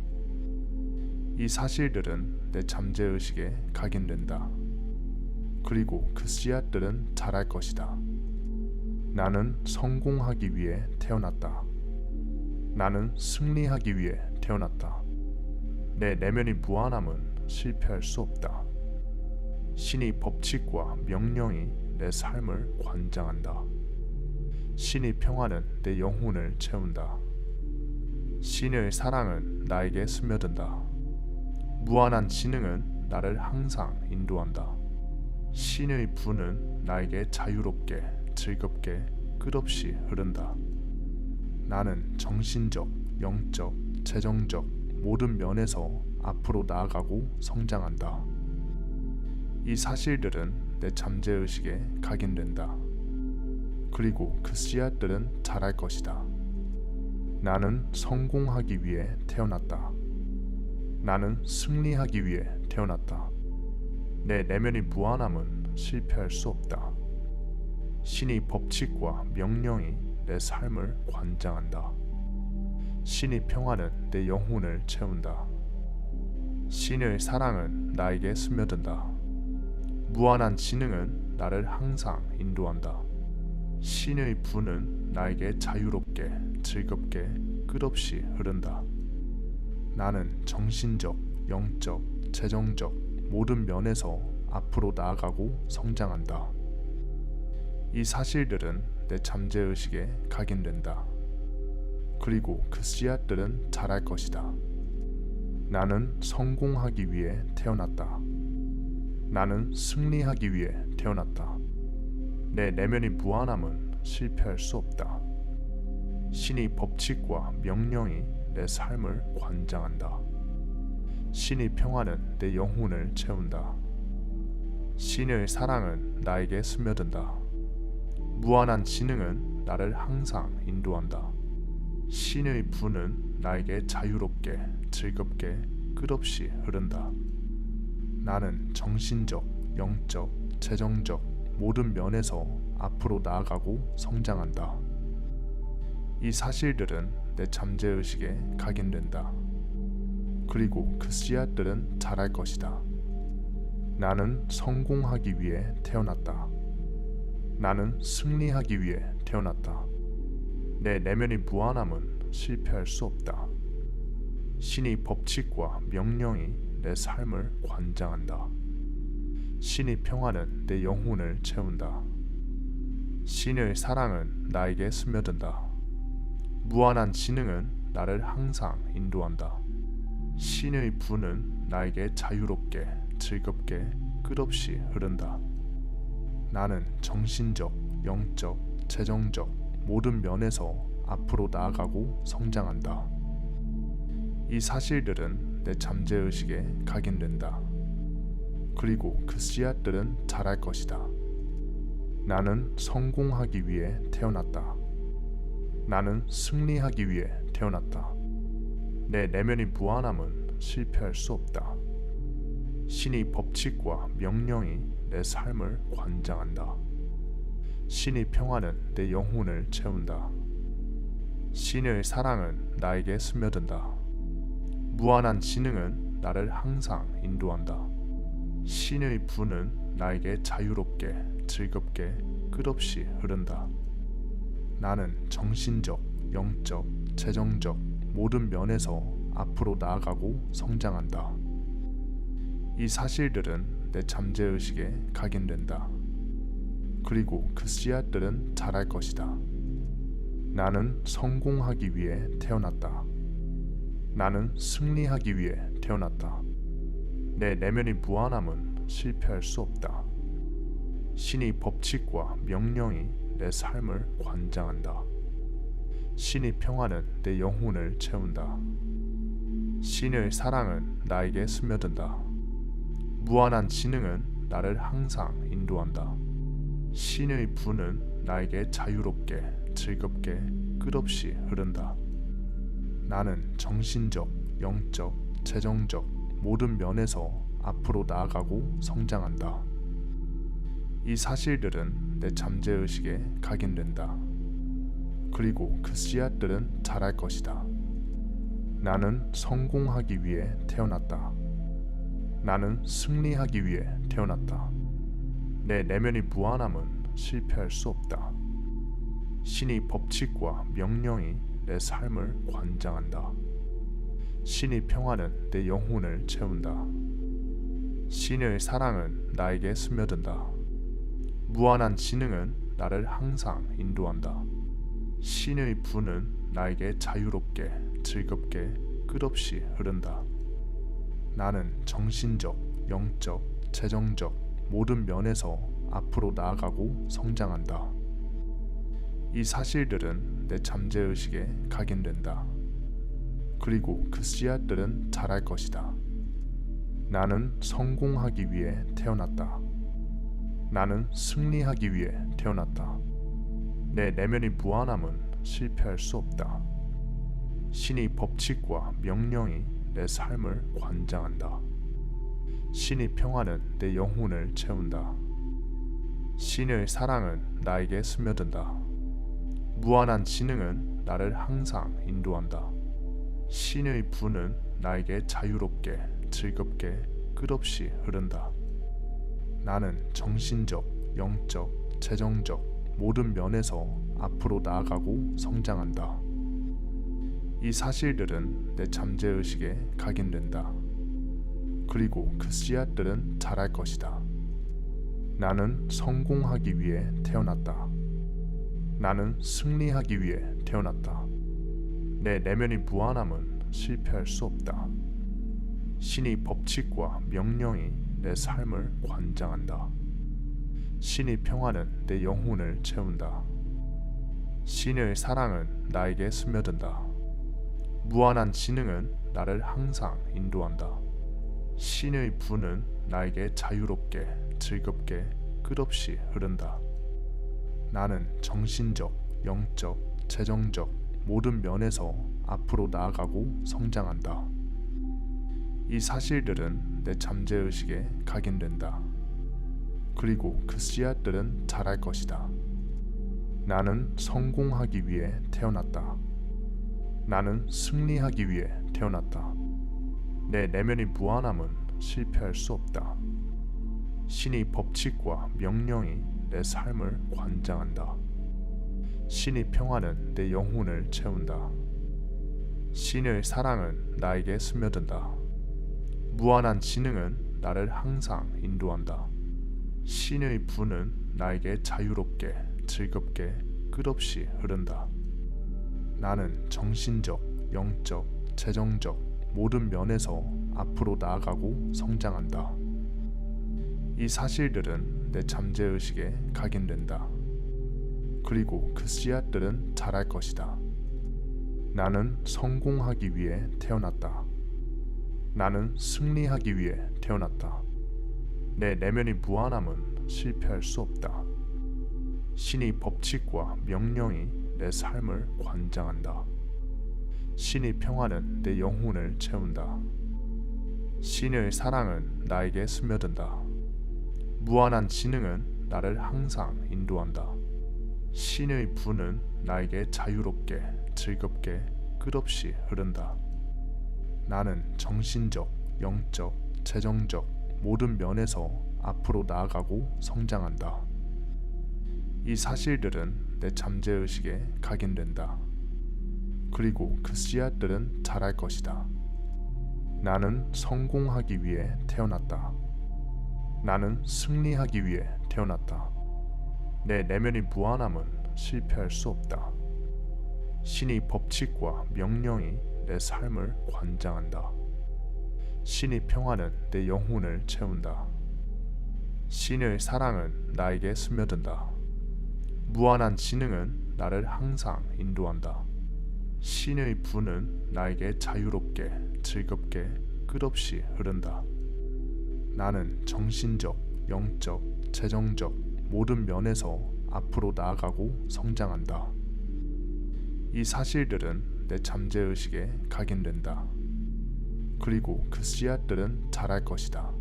Speaker 1: 이 사실들은 내 잠재의식에 각인된다. 그리고 그 씨앗들은 자랄 것이다. 나는 성공하기 위해 태어났다. 나는 승리하기 위해 태어났다. 내 내면의 무한함은 실패할 수 없다. 신의 법칙과 명령이 내 삶을 관장한다. 신의 평화는 내 영혼을 채운다. 신의 사랑은 나에게 스며든다. 무한한 지능은 나를 항상 인도한다. 신의 분은 나에게 자유롭게, 즐겁게, 끝없이 흐른다. 나는 정신적, 영적, 재정적 모든 면에서 앞으로 나아가고 성장한다. 이 사실들은 내 잠재의식에 각인된다. 그리고 그 씨앗들은 자랄 것이다. 나는 성공하기 위해 태어났다. 나는 승리하기 위해 태어났다. 내 내면의 무한함은 실패할 수 없다. 신의 법칙과 명령이 내 삶을 관장한다. 신의 평화는 내 영혼을 채운다. 신의 사랑은 나에게 스며든다. 무한한 지능은 나를 항상 인도한다. 신의 분은 나에게 자유롭게, 즐겁게, 끝없이 흐른다. 나는 정신적, 영적, 재정적 모든 면에서 앞으로 나아가고 성장한다. 이 사실들은 내 잠재의식에 각인된다. 그리고 그 씨앗들은 자랄 것이다. 나는 성공하기 위해 태어났다. 나는 승리하기 위해 태어났다. 내 내면의 무한함은 실패할 수 없다. 신의 법칙과 명령이 내 삶을 관장한다. 신의 평화는 내 영혼을 채운다. 신의 사랑은 나에게 스며든다. 무한한 지능은 나를 항상 인도한다. 신의 부는 나에게 자유롭게, 즐겁게, 끝없이 흐른다. 나는 정신적, 영적, 재정적 모든 면에서 앞으로 나아가고 성장한다. 이 사실들은 내 잠재의식에 각인된다. 그리고 그 씨앗들은 자랄 것이다. 나는 성공하기 위해 태어났다. 나는 승리하기 위해 태어났다. 내 내면의 무한함은 실패할 수 없다. 신의 법칙과 명령이 내 삶을 관장한다. 신의 평화는 내 영혼을 채운다. 신의 사랑은 나에게 스며든다. 무한한 지능은 나를 항상 인도한다. 신의 부는 나에게 자유롭게, 즐겁게, 끝없이 흐른다. 나는 정신적, 영적, 재정적 모든 면에서 앞으로 나아가고 성장한다. 이 사실들은 내 잠재의식에 각인된다. 그리고 그 씨앗들은 자랄 것이다. 나는 성공하기 위해 태어났다. 나는 승리하기 위해 태어났다. 내 내면의 무한함은 실패할 수 없다. 신의 법칙과 명령이 내 삶을 관장한다. 신의 평화는 내 영혼을 채운다. 신의 사랑은 나에게 스며든다. 무한한 지능은 나를 항상 인도한다. 신의 부는 나에게 자유롭게, 즐겁게, 끝없이 흐른다. 나는 정신적, 영적, 재정적 모든 면에서 앞으로 나아가고 성장한다. 이 사실들은 내 잠재의식에 각인된다. 그리고 그 씨앗들은 자랄 것이다. 나는 성공하기 위해 태어났다. 나는 승리하기 위해 태어났다. 내 내면의 무한함은 실패할 수 없다. 신의 법칙과 명령이 내 삶을 관장한다. 신의 평화는 내 영혼을 채운다. 신의 사랑은 나에게 스며든다. 무한한 지능은 나를 항상 인도한다. 신의 부는 나에게 자유롭게, 즐겁게, 끝없이 흐른다. 나는 정신적, 영적, 재정적 모든 면에서 앞으로 나아가고 성장한다. 이 사실들은 내 잠재의식에 각인된다. 그리고 그 씨앗들은 자랄 것이다. 나는 성공하기 위해 태어났다. 나는 승리하기 위해 태어났다. 내 내면의 무한함은 실패할 수 없다. 신의 법칙과 명령이 내 삶을 관장한다. 신의 평화는 내 영혼을 채운다. 신의 사랑은 나에게 스며든다. 무한한 지능은 나를 항상 인도한다. 신의 부는 나에게 자유롭게, 즐겁게, 끝없이 흐른다. 나는 정신적, 영적, 재정적 모든 면에서 앞으로 나아가고 성장한다. 이 사실들은 내 잠재의식에 각인된다. 그리고 그 씨앗들은 자랄 것이다. 나는 성공하기 위해 태어났다. 나는 승리하기 위해 태어났다. 내 내면의 무한함은 실패할 수 없다. 신의 법칙과 명령이 내 삶을 관장한다. 신의 평화는 내 영혼을 채운다. 신의 사랑은 나에게 스며든다. 무한한 지능은 나를 항상 인도한다. 신의 부는 나에게 자유롭게, 즐겁게, 끝없이 흐른다. 나는 정신적, 영적, 재정적 모든 면에서 앞으로 나아가고 성장한다. 이 사실들은 내 잠재의식에 각인된다. 그리고 그 씨앗들은 자랄 것이다. 나는 성공하기 위해 태어났다. 나는 승리하기 위해 태어났다. 내 내면의 무한함은 실패할 수 없다. 신의 법칙과 명령이 내 삶을 관장한다. 신의 평화는 내 영혼을 채운다. 신의 사랑은 나에게 스며든다. 무한한 지능은 나를 항상 인도한다. 신의 부는 나에게 자유롭게, 즐겁게, 끝없이 흐른다. 나는 정신적, 영적, 재정적 모든 면에서 앞으로 나아가고 성장한다. 이 사실들은 내 잠재의식에 각인된다. 그리고 그 씨앗들은 자랄 것이다. 나는 성공하기 위해 태어났다. 나는 승리하기 위해 태어났다. 내 내면의 무한함은 실패할 수 없다. 신의 법칙과 명령이 내 삶을 관장한다. 신의 평화는 내 영혼을 채운다. 신의 사랑은 나에게 스며든다. 무한한 지능은 나를 항상 인도한다. 신의 부는 나에게 자유롭게, 즐겁게, 끝없이 흐른다. 나는 정신적, 영적, 재정적 모든 면에서 앞으로 나아가고 성장한다. 이 사실들은 내 잠재의식에 각인된다. 그리고 그 씨앗들은 자랄 것이다. 나는 성공하기 위해 태어났다. 나는 승리하기 위해 태어났다. 내 내면의 무한함은 실패할 수 없다. 신의 법칙과 명령이 내 삶을 관장한다. 신의 평화는 내 영혼을 채운다. 신의 사랑은 나에게 스며든다. 무한한 지능은 나를 항상 인도한다. 신의 부는 나에게 자유롭게, 즐겁게, 끝없이 흐른다. 나는 정신적, 영적, 재정적 모든 면에서 앞으로 나아가고 성장한다. 이 사실들은 내 잠재의식에 각인된다. 그리고 그 씨앗들은 자랄 것이다. 나는 성공하기 위해 태어났다. 나는 승리하기 위해 태어났다. 내 내면의 무한함은 실패할 수 없다. 신의 법칙과 명령이 내 삶을 관장한다. 신의 평화는 내 영혼을 채운다. 신의 사랑은 나에게 스며든다. 무한한 지능은 나를 항상 인도한다. 신의 부는 나에게 자유롭게, 즐겁게, 끝없이 흐른다. 나는 정신적, 영적, 재정적 모든 면에서 앞으로 나아가고 성장한다. 이 사실들은 내 잠재의식에 각인된다. 그리고 그 씨앗들은 자랄 것이다.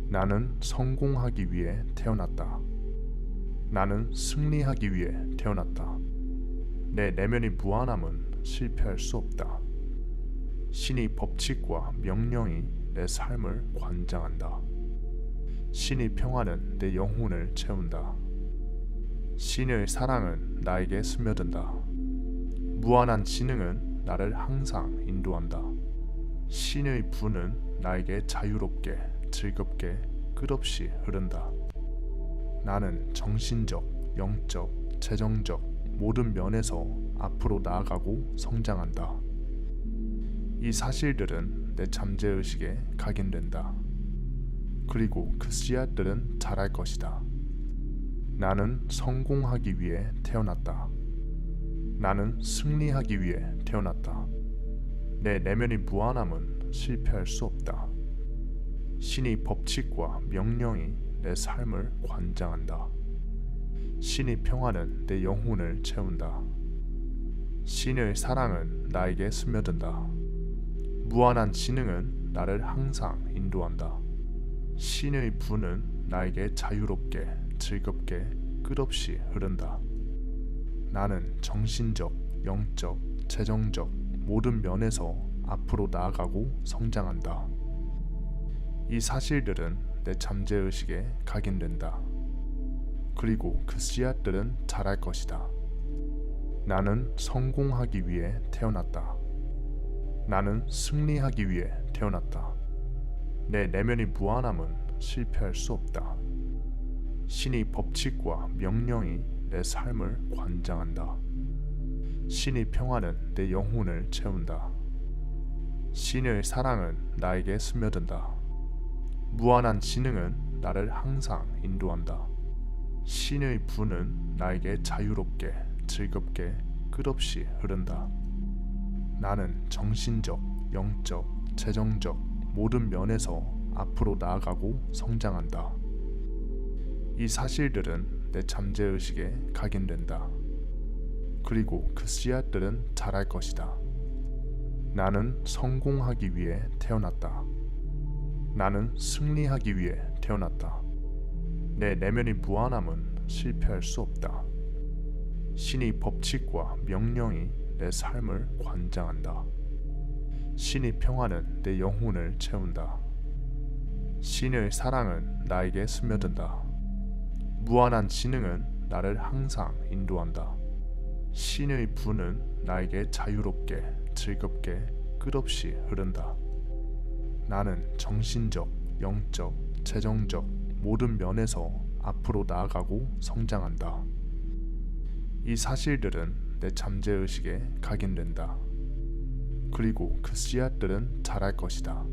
Speaker 1: 나는 성공하기 위해 태어났다. 나는 승리하기 위해 태어났다. 내 내면의 무한함은 실패할 수 없다. 신의 법칙과 명령이 내 삶을 관장한다. 신의 평화는 내 영혼을 채운다. 신의 사랑은 나에게 스며든다. 무한한 지능은 나를 항상 인도한다. 신의 부는 나에게 자유롭게, 즐겁게, 끝없이 흐른다. 나는 정신적, 영적, 재정적 모든 면에서 앞으로 나아가고 성장한다. 이 사실들은 내 잠재의식에 각인된다. 그리고 그 씨앗들은 자랄 것이다. 나는 성공하기 위해 태어났다. 나는 승리하기 위해 태어났다. 내 내면의 무한함은 실패할 수 없다. 신의 법칙과 명령이 내 삶을 관장한다. 신의 평화는 내 영혼을 채운다. 신의 사랑은 나에게 스며든다. 무한한 지능은 나를 항상 인도한다. 신의 부는 나에게 자유롭게, 즐겁게, 끝없이 흐른다. 나는 정신적, 영적, 재정적 모든 면에서 앞으로 나아가고 성장한다. 이 사실들은 내 잠재의식에 각인된다. 그리고 그 씨앗들은 자랄 것이다. 나는 성공하기 위해 태어났다. 나는 승리하기 위해 태어났다. 내 내면의 무한함은 실패할 수 없다. 신의 법칙과 명령이 내 삶을 관장한다. 신의 평화는 내 영혼을 채운다. 신의 사랑은 나에게 스며든다. 무한한 지능은 나를 항상 인도한다. 신의 부는 나에게 자유롭게, 즐겁게, 끝없이 흐른다. 나는 정신적, 영적, 재정적 모든 면에서 앞으로 나아가고 성장한다. 이 사실들은 내 잠재의식에 각인된다. 그리고 그 씨앗들은 자랄 것이다. 나는 성공하기 위해 태어났다. 나는 승리하기 위해 태어났다. 내 내면의 무한함은 실패할 수 없다. 신의 법칙과 명령이 내 삶을 관장한다. 신의 평화는 내 영혼을 채운다. 신의 사랑은 나에게 스며든다. 무한한 지능은 나를 항상 인도한다. 신의 분은 나에게 자유롭게, 즐겁게, 끝없이 흐른다. 나는 정신적, 영적, 재정적 모든 면에서 앞으로 나아가고 성장한다. 이 사실들은 내 잠재의식에 각인된다. 그리고 그 씨앗들은 자랄 것이다.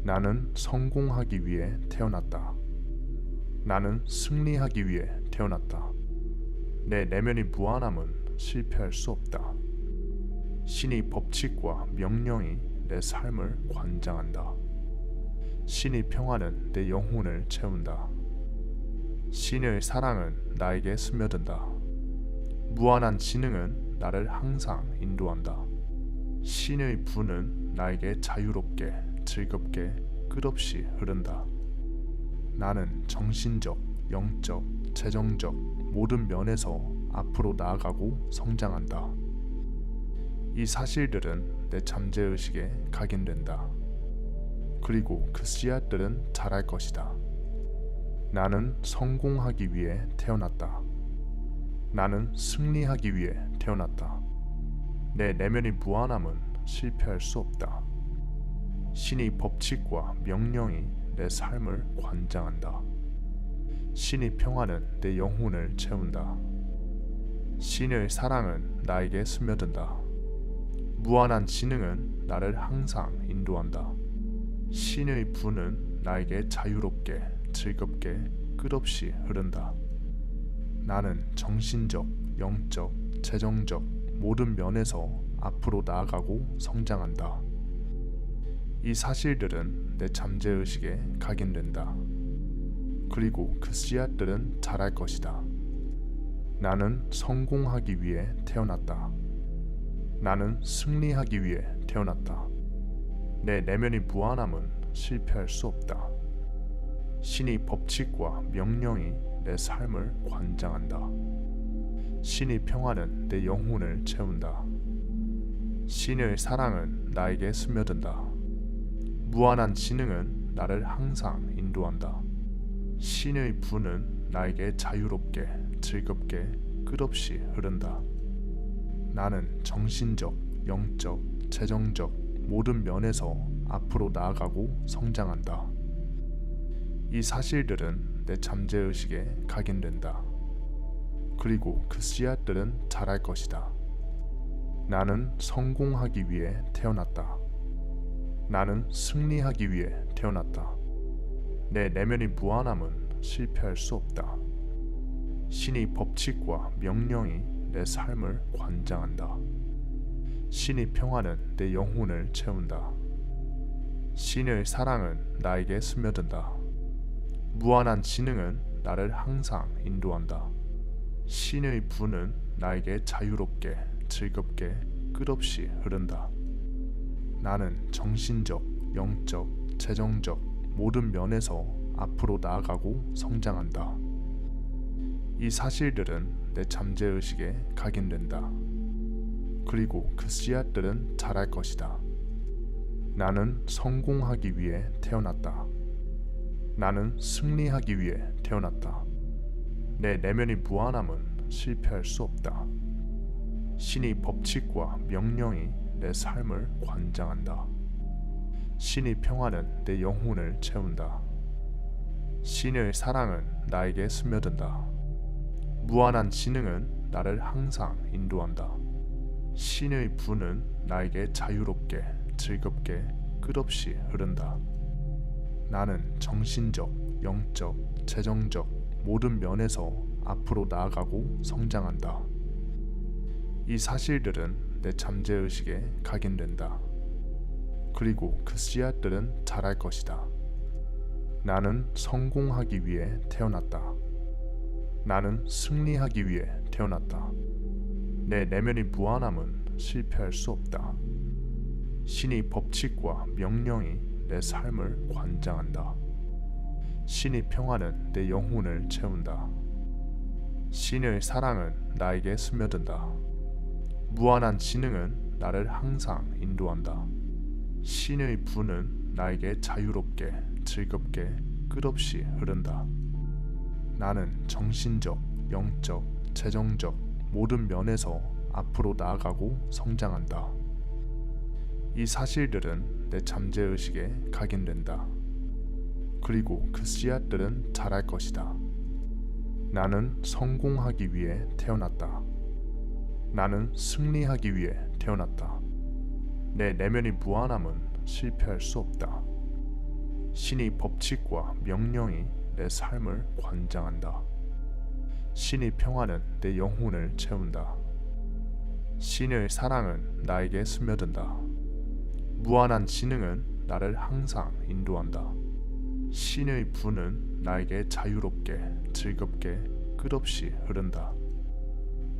Speaker 1: 나는 성공하기 위해 태어났다. 나는 승리하기 위해 태어났다. 내 내면의 무한함은 실패할 수 없다. 신의 법칙과 명령이 내 삶을 관장한다. 신의 평화는 내 영혼을 채운다. 신의 사랑은 나에게 스며든다. 무한한 지능은 나를 항상 인도한다. 신의 분은 나에게 자유롭게, 즐겁게, 끝없이 흐른다. 나는 정신적, 영적, 재정적 모든 면에서 앞으로 나아가고 성장한다. 이 사실들은 내 잠재의식에 각인된다. 그리고 그 씨앗들은 자랄 것이다. 나는 성공하기 위해 태어났다. 나는 승리하기 위해 태어났다. 내 내면의 무한함은 실패할 수 없다. 신의 법칙과 명령이 내 삶을 관장한다. 신의 평화는 내 영혼을 채운다. 신의 사랑은 나에게 스며든다. 무한한 지능은 나를 항상 인도한다. 신의 분은 나에게 자유롭게, 즐겁게, 끝없이 흐른다. 나는 정신적, 영적, 재정적 모든 면에서 앞으로 나아가고 성장한다. 이 사실들은 내 잠재의식에 각인된다. 그리고 그 씨앗들은 자랄 것이다. 나는 성공하기 위해 태어났다. 나는 승리하기 위해 태어났다. 내 내면의 무한함은 실패할 수 없다. 신의 법칙과 명령이 내 삶을 관장한다. 신의 평화는 내 영혼을 채운다. 신의 사랑은 나에게 스며든다. 무한한 지능은 나를 항상 인도한다. 신의 분은 나에게 자유롭게, 즐겁게, 끝없이 흐른다. 나는 정신적, 영적, 재정적 모든 면에서 앞으로 나아가고 성장한다. 이 사실들은 내 잠재의식에 각인된다. 그리고 그 씨앗들은 자랄 것이다. 나는 성공하기 위해 태어났다. 나는 승리하기 위해 태어났다. 내 내면의 무한함은 실패할 수 없다. 신의 법칙과 명령이 내 삶을 관장한다. 신의 평화는 내 영혼을 채운다. 신의 사랑은 나에게 스며든다. 무한한 지능은 나를 항상 인도한다. 신의 분은 나에게 자유롭게, 즐겁게, 끝없이 흐른다. 나는 정신적, 영적, 재정적 모든 면에서 앞으로 나아가고 성장한다. 이 사실들은 내 잠재의식에 각인된다. 그리고 그 씨앗들은 자랄 것이다. 나는 성공하기 위해 태어났다. 나는 승리하기 위해 태어났다. 내 내면의 무한함은 실패할 수 없다. 신의 법칙과 명령이 내 삶을 관장한다. 신의 평화는 내 영혼을 채운다. 신의 사랑은 나에게 스며든다. 무한한 지능은 나를 항상 인도한다. 신의 분은 나에게 자유롭게, 즐겁게, 끝없이 흐른다. 나는 정신적, 영적, 재정적 모든 면에서 앞으로 나아가고 성장한다. 이 사실들은 내 잠재의식에 각인된다. 그리고 그 씨앗들은 자랄 것이다. 나는 성공하기 위해 태어났다. 나는 승리하기 위해 태어났다. 내 내면의 무한함은 실패할 수 없다. 신의 법칙과 명령이 내 삶을 관장한다. 신의 평화는 내 영혼을 채운다. 신의 사랑은 나에게 스며든다. 무한한 지능은 나를 항상 인도한다. 신의 부는 나에게 자유롭게, 즐겁게, 끝없이 흐른다. 나는 정신적, 영적, 재정적 모든 면에서 앞으로 나아가고 성장한다. 이 사실들은 내 잠재의식에 각인된다. 그리고 그 씨앗들은 자랄 것이다. 나는 성공하기 위해 태어났다. 나는 승리하기 위해 태어났다. 내 내면의 무한함은 실패할 수 없다. 신의 법칙과 명령이 내 삶을 관장한다. 신의 평화는 내 영혼을 채운다. 신의 사랑은 나에게 스며든다. 무한한 지능은 나를 항상 인도한다. 신의 부는 나에게 자유롭게, 즐겁게, 끝없이 흐른다.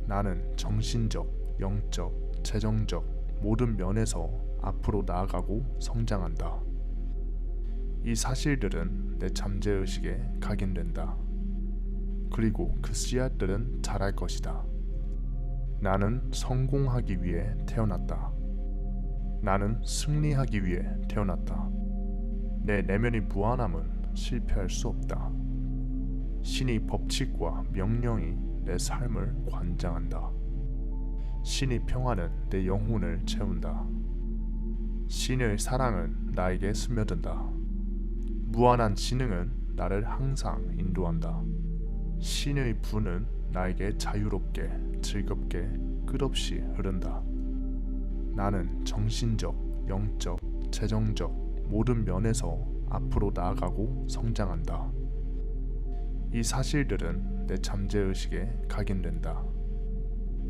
Speaker 1: 나는 정신적, 영적, 재정적 모든 면에서 앞으로 나아가고 성장한다. 이 사실들은 내 잠재의식에 각인된다. 그리고 그 씨앗들은 자랄 것이다. 나는 성공하기 위해 태어났다. 나는 승리하기 위해 태어났다. 내 내면의 무한함은 실패할 수 없다. 신의 법칙과 명령이 내 삶을 관장한다. 신의 평화는 내 영혼을 채운다. 신의 사랑은 나에게 스며든다. 무한한 지능은 나를 항상 인도한다. 신의 부는 나에게 자유롭게, 즐겁게, 끝없이 흐른다. 나는 정신적, 영적, 재정적 모든 면에서 앞으로 나아가고 성장한다. 이 사실들은 내 잠재의식에 각인된다.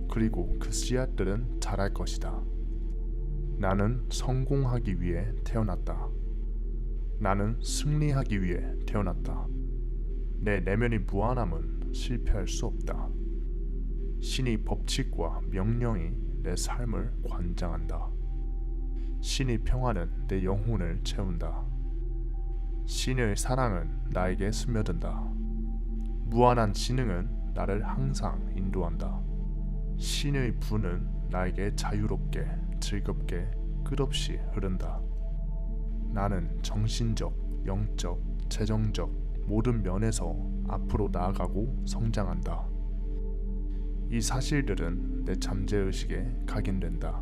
Speaker 1: 그리고 그 씨앗들은 자랄 것이다. 나는 성공하기 위해 태어났다. 나는 승리하기 위해 태어났다. 내 내면의 무한함은 실패할 수 없다. 신의 법칙과 명령이 내 삶을 관장한다. 신의 평화는 내 영혼을 채운다. 신의 사랑은 나에게 스며든다. 무한한 지능은 나를 항상 인도한다. 신의 부는 나에게 자유롭게, 즐겁게, 끝없이 흐른다. 나는 정신적, 영적, 재정적 모든 면에서 앞으로 나아가고 성장한다. 이 사실들은 내 잠재의식에 각인된다.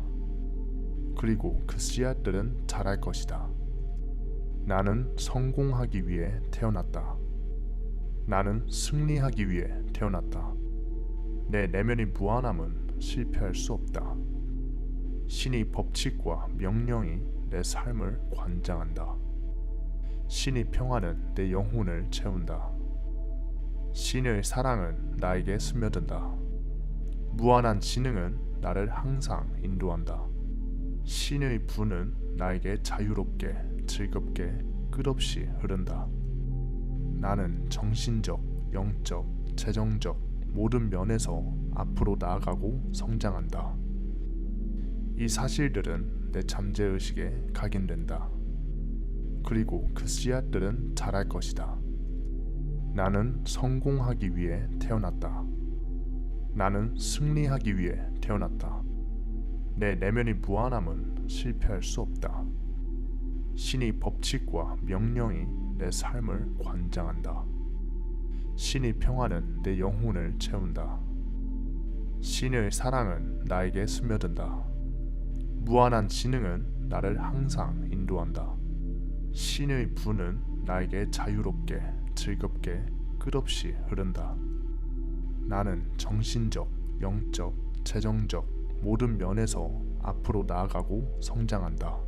Speaker 1: 그리고 그 씨앗들은 자랄 것이다. 나는 성공하기 위해 태어났다. 나는 승리하기 위해 태어났다. 내 내면의 무한함은 실패할 수 없다. 신의 법칙과 명령이 내 삶을 관장한다. 신의 평화는 내 영혼을 채운다. 신의 사랑은 나에게 스며든다. 무한한 지능은 나를 항상 인도한다. 신의 부는 나에게 자유롭게, 즐겁게, 끝없이 흐른다. 나는 정신적, 영적, 재정적 모든 면에서 앞으로 나아가고 성장한다. 이 사실들은 내 잠재의식에 각인된다. 그리고 그 씨앗들은 자랄 것이다. 나는 성공하기 위해 태어났다. 나는 승리하기 위해 태어났다. 내 내면의 무한함은 실패할 수 없다. 신의 법칙과 명령이 내 삶을 관장한다. 신의 평화는 내 영혼을 채운다. 신의 사랑은 나에게 스며든다. 무한한 지능은 나를 항상 인도한다. 신의 부는 나에게 자유롭게, 즐겁게, 끝없이 흐른다. 나는 정신적, 영적, 재정적 모든 면에서 앞으로 나아가고 성장한다.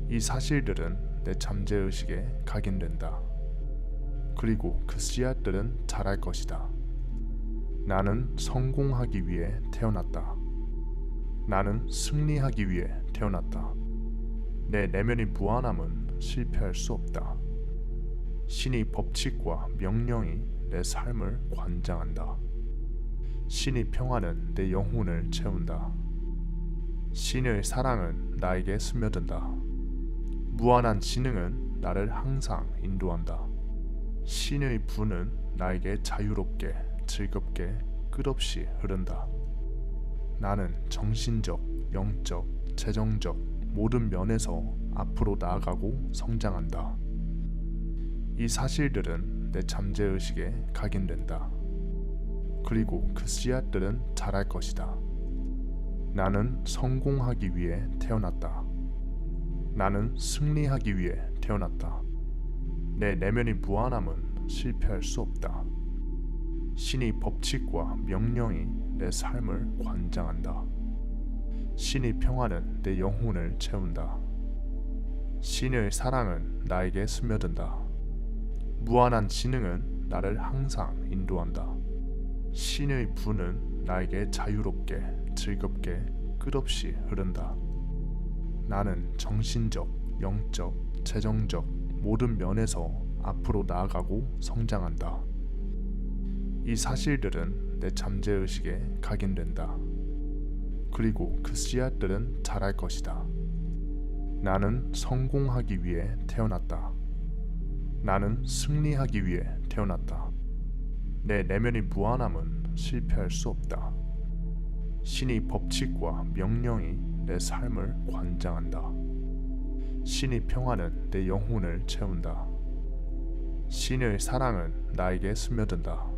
Speaker 1: 이 사실들은 내 잠재의식에 각인된다. 그리고 그 씨앗들은 자랄 것이다. 나는 성공하기 위해 태어났다. 나는 승리하기 위해 태어났다. 내 내면의 무한함은 실패할 수 없다. 신의 법칙과 명령이 내 삶을 관장한다. 신의 평화는 내 영혼을 채운다. 신의 사랑은 나에게 스며든다. 무한한 지능은 나를 항상 인도한다. 신의 부는 나에게 자유롭게, 즐겁게, 끝없이 흐른다. 나는 정신적, 영적, 재정적 모든 면에서 앞으로 나아가고 성장한다. 이 사실들은 내 잠재의식에 각인된다. 그리고 그 씨앗들은 자랄 것이다. 나는 성공하기 위해 태어났다. 나는 승리하기 위해 태어났다. 내 내면의 무한함은 실패할 수 없다. 신의 법칙과 명령이 내 삶을 관장한다. 신의 평화는 내 영혼을 채운다. 신의 사랑은 나에게 스며든다. 무한한 지능은 나를 항상 인도한다. 신의 부는 나에게 자유롭게, 즐겁게, 끝없이 흐른다. 나는 정신적, 영적, 재정적 모든 면에서 앞으로 나아가고 성장한다. 이 사실들은 내 잠재의식에 각인된다. 그리고 그 씨앗들은 자랄 것이다. 나는 성공하기 위해 태어났다. 나는 승리하기 위해 태어났다. 내 내면의 무한함은 실패할 수 없다. 신의 법칙과 명령이 내 삶을 관장한다. 신의 평화는 내 영혼을 채운다. 신의 사랑은 나에게 스며든다.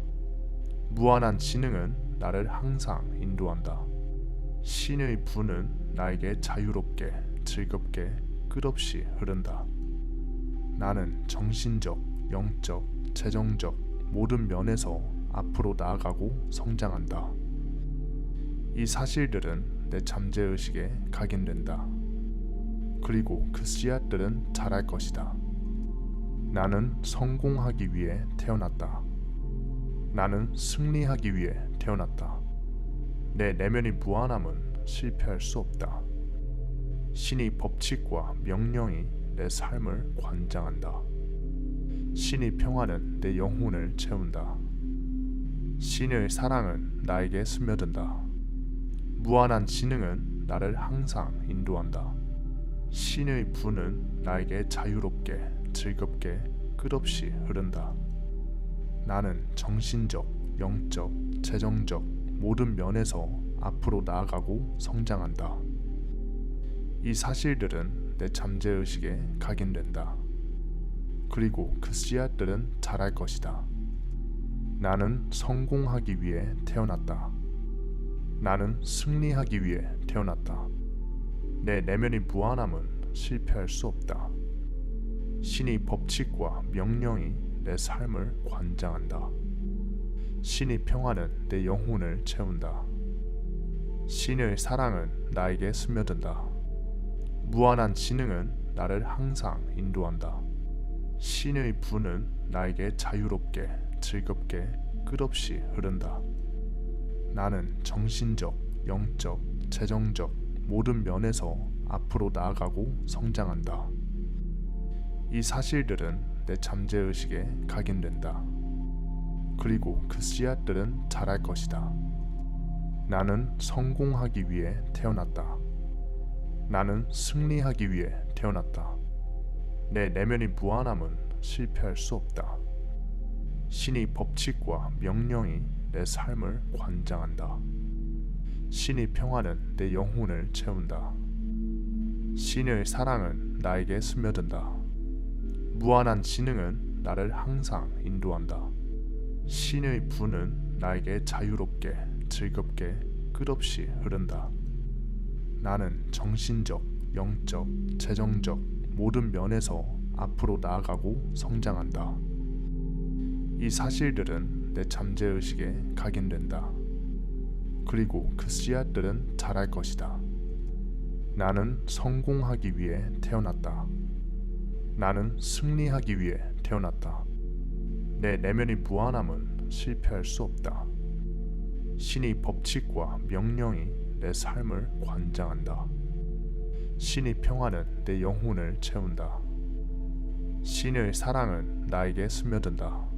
Speaker 1: 무한한 지능은 나를 항상 인도한다. 신의 부는 나에게 자유롭게, 즐겁게, 끝없이 흐른다. 나는 정신적, 영적, 재정적 모든 면에서 앞으로 나아가고 성장한다. 이 사실들은 내 잠재의식에 각인된다. 그리고 그 씨앗들은 자랄 것이다. 나는 성공하기 위해 태어났다. 나는 승리하기 위해 태어났다. 내 내면의 무한함은 실패할 수 없다. 신의 법칙과 명령이 내 삶을 관장한다. 신의 평화는 내 영혼을 채운다. 신의 사랑은 나에게 스며든다. 무한한 지능은 나를 항상 인도한다. 신의 부는 나에게 자유롭게, 즐겁게, 끝없이 흐른다. 나는 정신적, 영적, 재정적 모든 면에서 앞으로 나아가고 성장한다. 이 사실들은 내 잠재의식에 각인된다. 그리고 그 씨앗들은 자랄 것이다. 나는 성공하기 위해 태어났다. 나는 승리하기 위해 태어났다. 내 내면의 무한함은 실패할 수 없다. 신의 법칙과 명령이 내 삶을 관장한다. 신의 평화는 내 영혼을 채운다. 신의 사랑은 나에게 스며든다. 무한한 지능은 나를 항상 인도한다. 신의 부는 나에게 자유롭게, 즐겁게, 끝없이 흐른다. 나는 정신적, 영적, 재정적 모든 면에서 앞으로 나아가고 성장한다. 이 사실들은 내 잠재의식에 각인된다. 그리고 그 씨앗들은 자랄 것이다. 나는 성공하기 위해 태어났다. 나는 승리하기 위해 태어났다. 내 내면의 무한함은 실패할 수 없다. 신의 법칙과 명령이 내 삶을 관장한다. 신의 평화는 내 영혼을 채운다. 신의 사랑은 나에게 스며든다. 무한한 지능은 나를 항상 인도한다. 신의 부는 나에게 자유롭게, 즐겁게, 끝없이 흐른다. 나는 정신적, 영적, 재정적 모든 면에서 앞으로 나아가고 성장한다. 이 사실들은 내 잠재의식에 각인된다. 그리고 그 씨앗들은 자랄 것이다. 나는 성공하기 위해 태어났다. 나는 승리하기 위해 태어났다. 내 내면의 무한함은 실패할 수 없다. 신의 법칙과 명령이 내 삶을 관장한다. 신의 평화는 내 영혼을 채운다. 신의 사랑은 나에게 스며든다.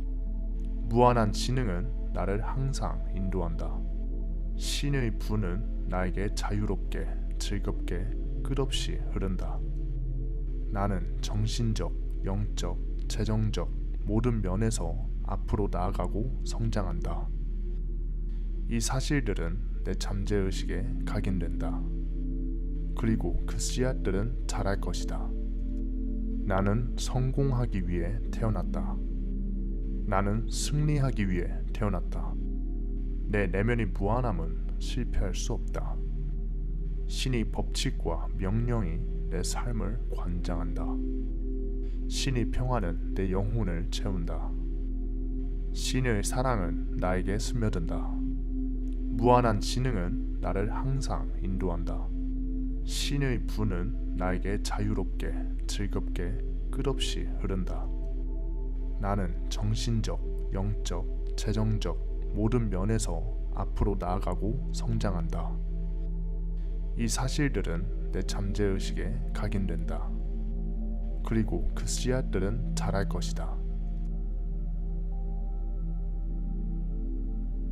Speaker 1: 무한한 지능은 나를 항상 인도한다. 신의 부는 나에게 자유롭게, 즐겁게, 끝없이 흐른다. 나는 정신적, 영적, 재정적 모든 면에서 앞으로 나아가고 성장한다. 이 사실들은 내 잠재의식에 각인된다. 그리고 그 씨앗들은 자랄 것이다. 나는 성공하기 위해 태어났다. 나는 승리하기 위해 태어났다. 내 내면의 무한함은 실패할 수 없다. 신의 법칙과 명령이 내 삶을 관장한다. 신의 평화는 내 영혼을 채운다. 신의 사랑은 나에게 스며든다. 무한한 지능은 나를 항상 인도한다. 신의 부는 나에게 자유롭게, 즐겁게, 끝없이 흐른다. 나는 정신적, 영적, 재정적 모든 면에서 앞으로 나아가고 성장한다. 이 사실들은 내 잠재의식에 각인된다. 그리고 그 씨앗들은 자랄 것이다.